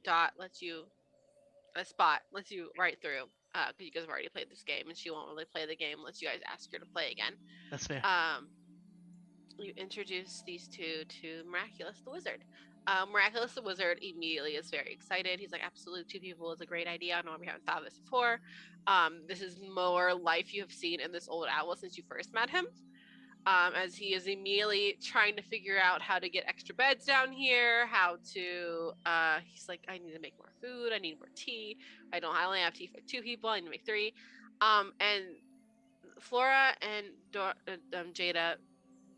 Dot lets you a spot, lets you right through. Because you guys have already played this game, and she won't really play the game unless you guys ask her to play again. That's fair. You introduce these two to Miraculous the Wizard. Miraculous the Wizard immediately is very excited. He's like, absolutely, 2 people is a great idea. I know we haven't thought of this before. This is more life you have seen in this old owl since you first met him. As he is immediately trying to figure out how to get extra beds down here, how to, he's like, I need to make more food, I need more tea. I only have tea for 2 people, I need to make 3. And Flora and Jada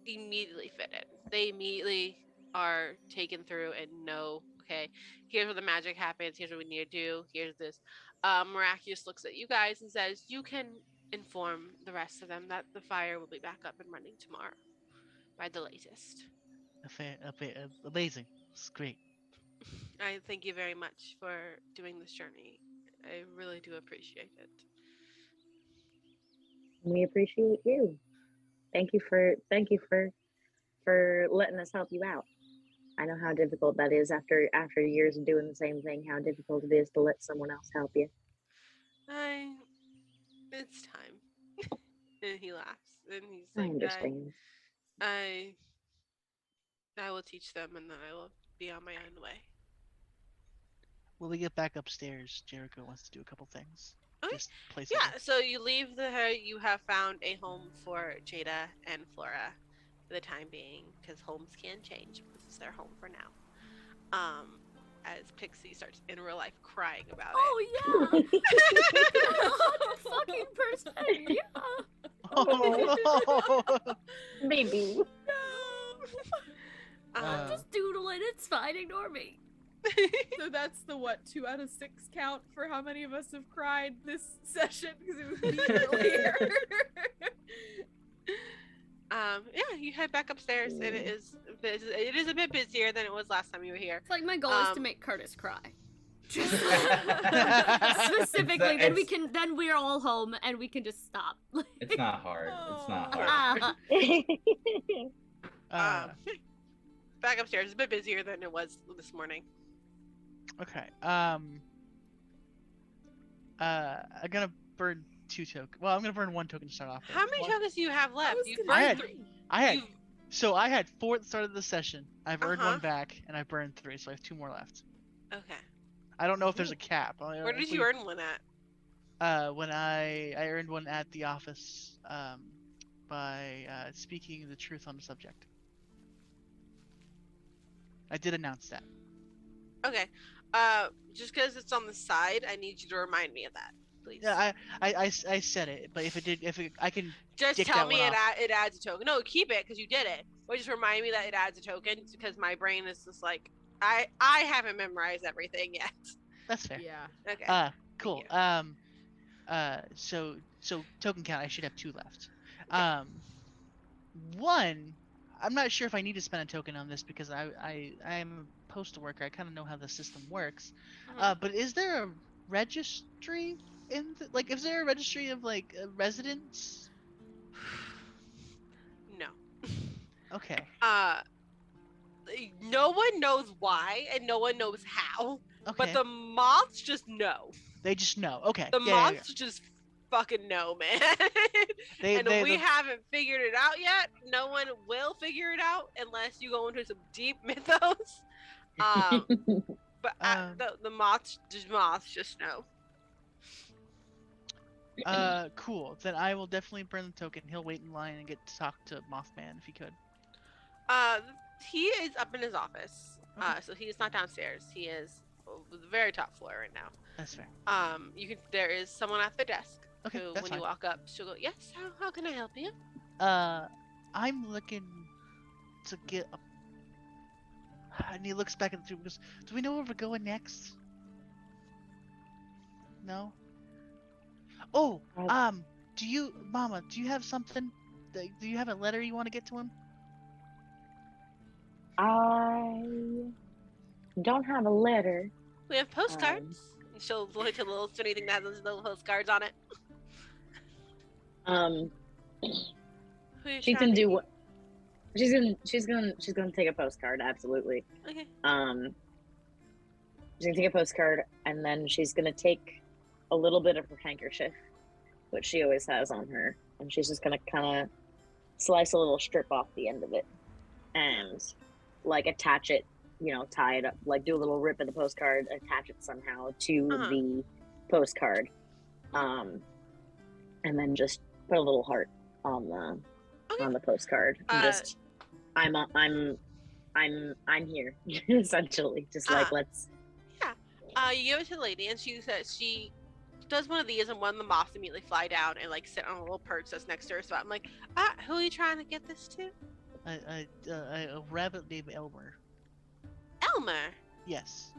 immediately fit in. They immediately are taken through and know, okay, here's where the magic happens, here's what we need to do, here's this. Miraculous looks at you guys and says, you can inform the rest of them that the fire will be back up and running tomorrow by the latest. Amazing. It's great. I thank you very much for doing this journey. I really do appreciate it. We appreciate you. Thank you for letting us help you out. I know how difficult that is after years of doing the same thing, how difficult it is to let someone else help you. It's time. And he laughs and he's I like, understand. I will teach them and then I will be on my own way. When we get back upstairs, Jericho wants to do a couple things. Okay. Just place Yeah, so you leave you have found a home for Jada and Flora for the time being, because homes can change. This is their home for now. As Pixie starts in real life crying about Oh yeah. 100% yeah. Oh, Baby. it. I'm just doodling. It's fine. Ignore me. So that's the 2 out of 6 count for how many of us have cried this session, because it was me earlier. Yeah, you head back upstairs and it is a bit busier than it was last time you were here. It's like my goal is to make Curtis cry. Just specifically, then we're all home and we can just stop. It's not hard. It's not hard. Back upstairs. It's a bit busier than it was this morning. okay. I'm gonna burn 2 tokens. Well, I'm gonna burn 1 token to start off with. How many tokens do you have left? was You've gonna burned say- 3. I had 4 at the start of the session. I've earned Uh-huh. 1 back, and I burned 3, so I have 2 more left. Okay. I don't know if there's a cap. Where did you earn 1 at? When I earned 1 at the office, by speaking the truth on the subject. I did announce that. Okay. Just because it's on the side, I need you to remind me of that, please. Yeah, I said it, but I can. Just dick tell that me one it adds a token. No, keep it because you did it. Or just remind me that it adds a token, because my brain is just like I haven't memorized everything yet. That's fair. Yeah. Okay. Cool. you. So token count, I should have 2 left. 1, I'm not sure if I need to spend a token on this because I am a postal worker. I kind of know how the system works. But is there a registry is there a registry of residents? No. Okay. No one knows why and no one knows how. Okay. But the moths just know. They just know. Okay. The yeah, moths just fucking know, man. We haven't figured it out yet. No one will figure it out unless you go into some deep mythos. But the moths just know. Cool. Then I will definitely burn the token. He'll wait in line and get to talk to Mothman if he could. He is up in his office. Okay. So he is not downstairs. He is the very top floor right now. That's fair. There is someone at the desk Okay, who, that's when fine. you walk up, she'll go, yes, how can I help you? I'm looking to get a... And he looks back at the room and goes, do we know where we're going next? No? Oh, Mama, do you have something? Do you have a letter you want to get to him? I don't have a letter. We have postcards. And she'll look at anything that has those little postcards on it. Um, Who are you she trying can to do meet? what? She's gonna take a postcard, absolutely. Okay. She's gonna take a postcard, and then she's gonna take a little bit of her handkerchief, which she always has on her, and she's just gonna kind of slice a little strip off the end of it, and like attach it, tie it up, like do a little rip in the postcard, attach it somehow to the postcard, and then just put a little heart on the postcard. Just I'm here, essentially. Just like let's. Yeah. You give it to the lady, and she says she does one of these, and one of the moths immediately fly down and like sit on a little perch that's next to her. So I'm like, who are you trying to get this to? A rabbit named Elmer. Elmer. Yes.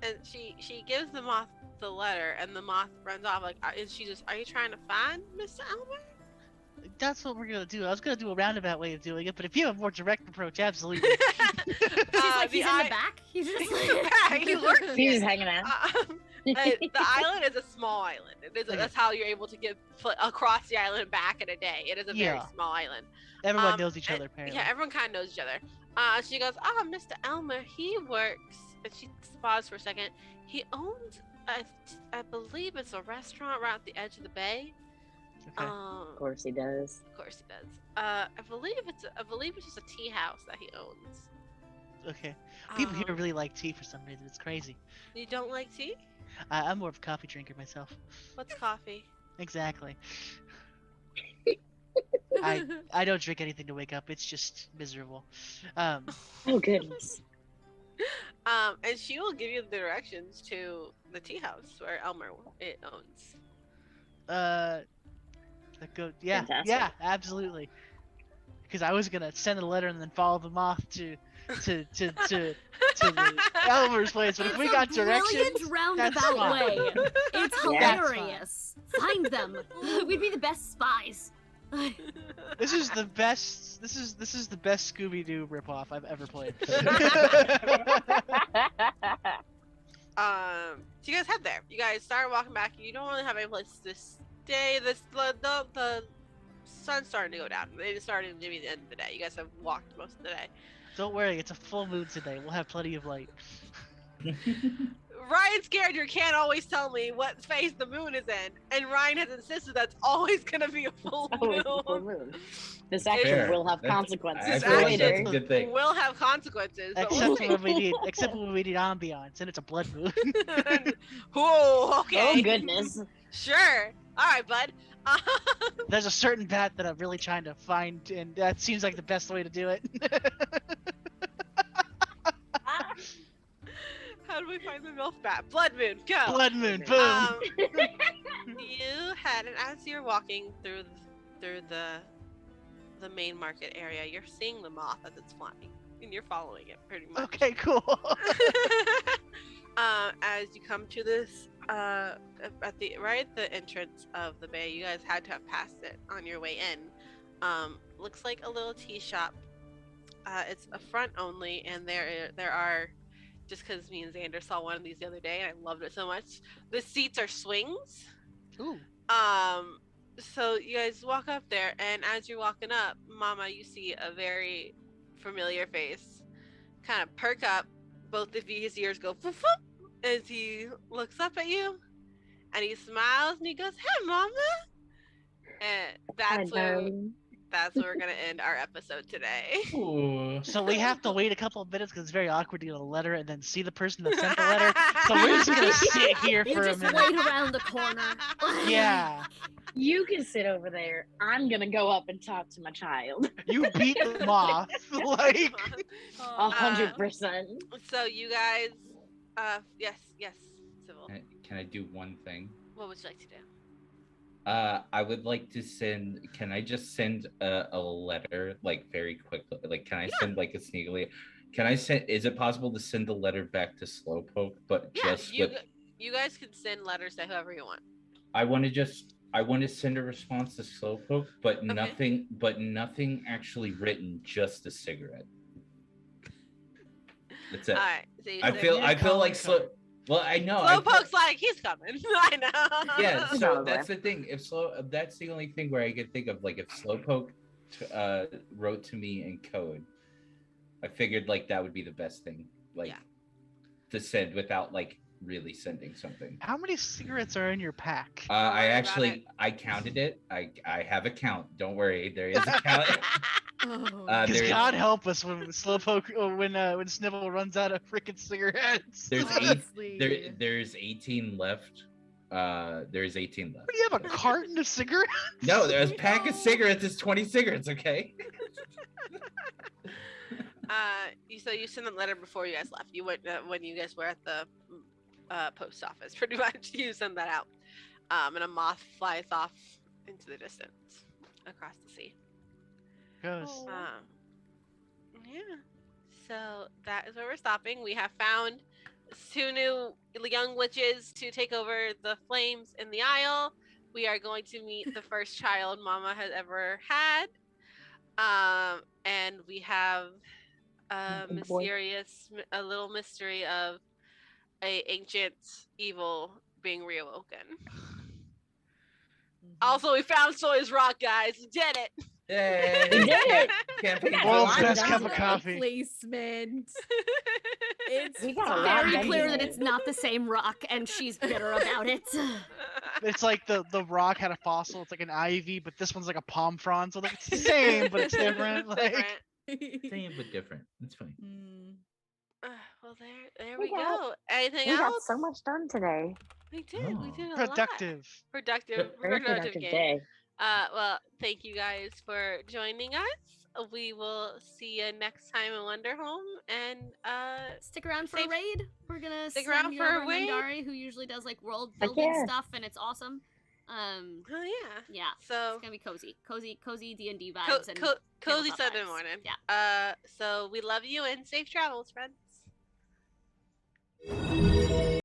And she gives the moth the letter, and the moth runs off. Like, is she just? Are you trying to find Mr. Elmer? That's what we're gonna do. I was gonna do a roundabout way of doing it, but if you have a more direct approach, absolutely. She's like, he's in the back. He's just like, he lurks. He's just hanging out. The island is a small island. That's how you're able to get across the island back in a day. It is a very small island. Everyone knows each other, apparently. Yeah, everyone kind of knows each other. She goes, Mr. Elmer, he works. And she paused for a second. He owns, I believe it's a restaurant right at the edge of the bay. Okay. Of course he does. Of course he does. I believe it's just a tea house that he owns. Okay. People here really like tea for some reason. It's crazy. You don't like tea? I'm more of a coffee drinker myself. What's coffee? Exactly. I don't drink anything to wake up. It's just miserable. Oh goodness. And she will give you the directions to the tea house where Elmer owns. Yeah, Fantastic. yeah, absolutely. Because I was gonna send a letter and then follow the moth to the Elmer's place, but if we got directions, brilliant roundabout way. It's hilarious. Find them. We'd be the best spies. This is the best. This is the best Scooby-Doo ripoff I've ever played. So you guys head there. You guys start walking back. You don't really have any place to stay. The sun's starting to go down. It's starting to be the end of the day. You guys have walked most of the day. Don't worry, it's a full moon today. We'll have plenty of light. Ryan's character can't always tell me what phase the moon is in, and Ryan has insisted that's always gonna be a full moon. This action will have consequences. This feel like that's a action good thing. will have consequences. But Except when we need ambiance, and it's a blood moon. Whoa, okay. Oh goodness. Sure. All right, bud. There's a certain path that I'm really trying to find, and that seems like the best way to do it. How do we find the MILF bat? Blood moon, go! Blood moon, boom! You had, and as you're walking through the main market area, you're seeing the moth as it's flying, and you're following it pretty much. Okay, cool. As you come to this, at the entrance of the bay, you guys had to have passed it on your way in. Looks like a little tea shop. It's a front only, and there are, just because me and Xander saw one of these the other day and I loved it so much, the seats are swings. Ooh. So you guys walk up there, and as you're walking up, Mama, you see a very familiar face kind of perk up. Both of his ears go foof, foof, as he looks up at you, and he smiles and he goes, "Hey, Mama!" And that's where we're gonna end our episode today. Ooh. So we have to wait a couple of minutes because it's very awkward to get a letter and then see the person that sent the letter. So we're just gonna sit here You for a just minute. wait around the corner. Yeah. You can sit over there. I'm gonna go up and talk to my child. You beat the moth. Like 100%. So you guys, yes, Civil. Can I do one thing? What would you like to do? I would like to send. Can I just send a letter like very quickly? Like, can I send like a sneakily? Can I send? Is it possible to send the letter back to Slowpoke? But Yeah, just you guys can send letters to whoever you want. I want to send a response to Slowpoke, but Okay. nothing actually written. Just a cigarette. That's it. All right. So I feel like Slow. Well, I know. Slowpoke's like, he's coming. I know. Yeah, so Probably. that's the thing. That's the only thing where I could think of, like, if Slowpoke wrote to me in code, I figured like that would be the best thing, like Yeah. to send without like really sending something. How many cigarettes are in your pack? I worry about it. actually I counted it. I have a count. Don't worry, there is a count. Oh, Because there is- God help us when Slowpoke, when Snibble runs out of freaking cigarettes. There's honestly. there's 18 left. There's 18 left. What, do you have a carton of cigarettes? No, there's a pack of cigarettes. It's 20 cigarettes. Okay. So you sent a letter before you guys left. You went when you guys were at the post office. Pretty much, you send that out, and a moth flies off into the distance across the sea. Goes. Yeah. So that is where we're stopping. We have found 2 new young witches to take over the flames in the Isle. We are going to meet the first child Mama has ever had. And we have a little mystery of a ancient evil being reawoken. Also, we found Sawyer's Rock, guys. We did it. Yay! We did it. Campaign World's done. best cup of Product coffee. placement. It's We got a lot Very done clear today. that it's not the same rock, and she's bitter about it. It's like the rock had a fossil. It's like an ivy, but this one's like a palm frond. So like it's the same, but it's different. Like Different. Same but different. It's fine. Mm. Well, there We we got- go. Anything We got else? so much done today. We did. We Oh. did a lot. productive. Productive. Very productive game. day. Well, thank you guys for joining us. We will see you next time in Wanderhome, and Stick around for Safe- a raid. We're gonna Stick send around you for a over raid. Mandari, who usually does like world Heck building yeah. stuff, and it's awesome. oh yeah. Yeah, So it's gonna be cozy D&D vibes co- and co- cozy tabletop Sunday vibes. morning. Yeah. So we love you and safe travels, friends.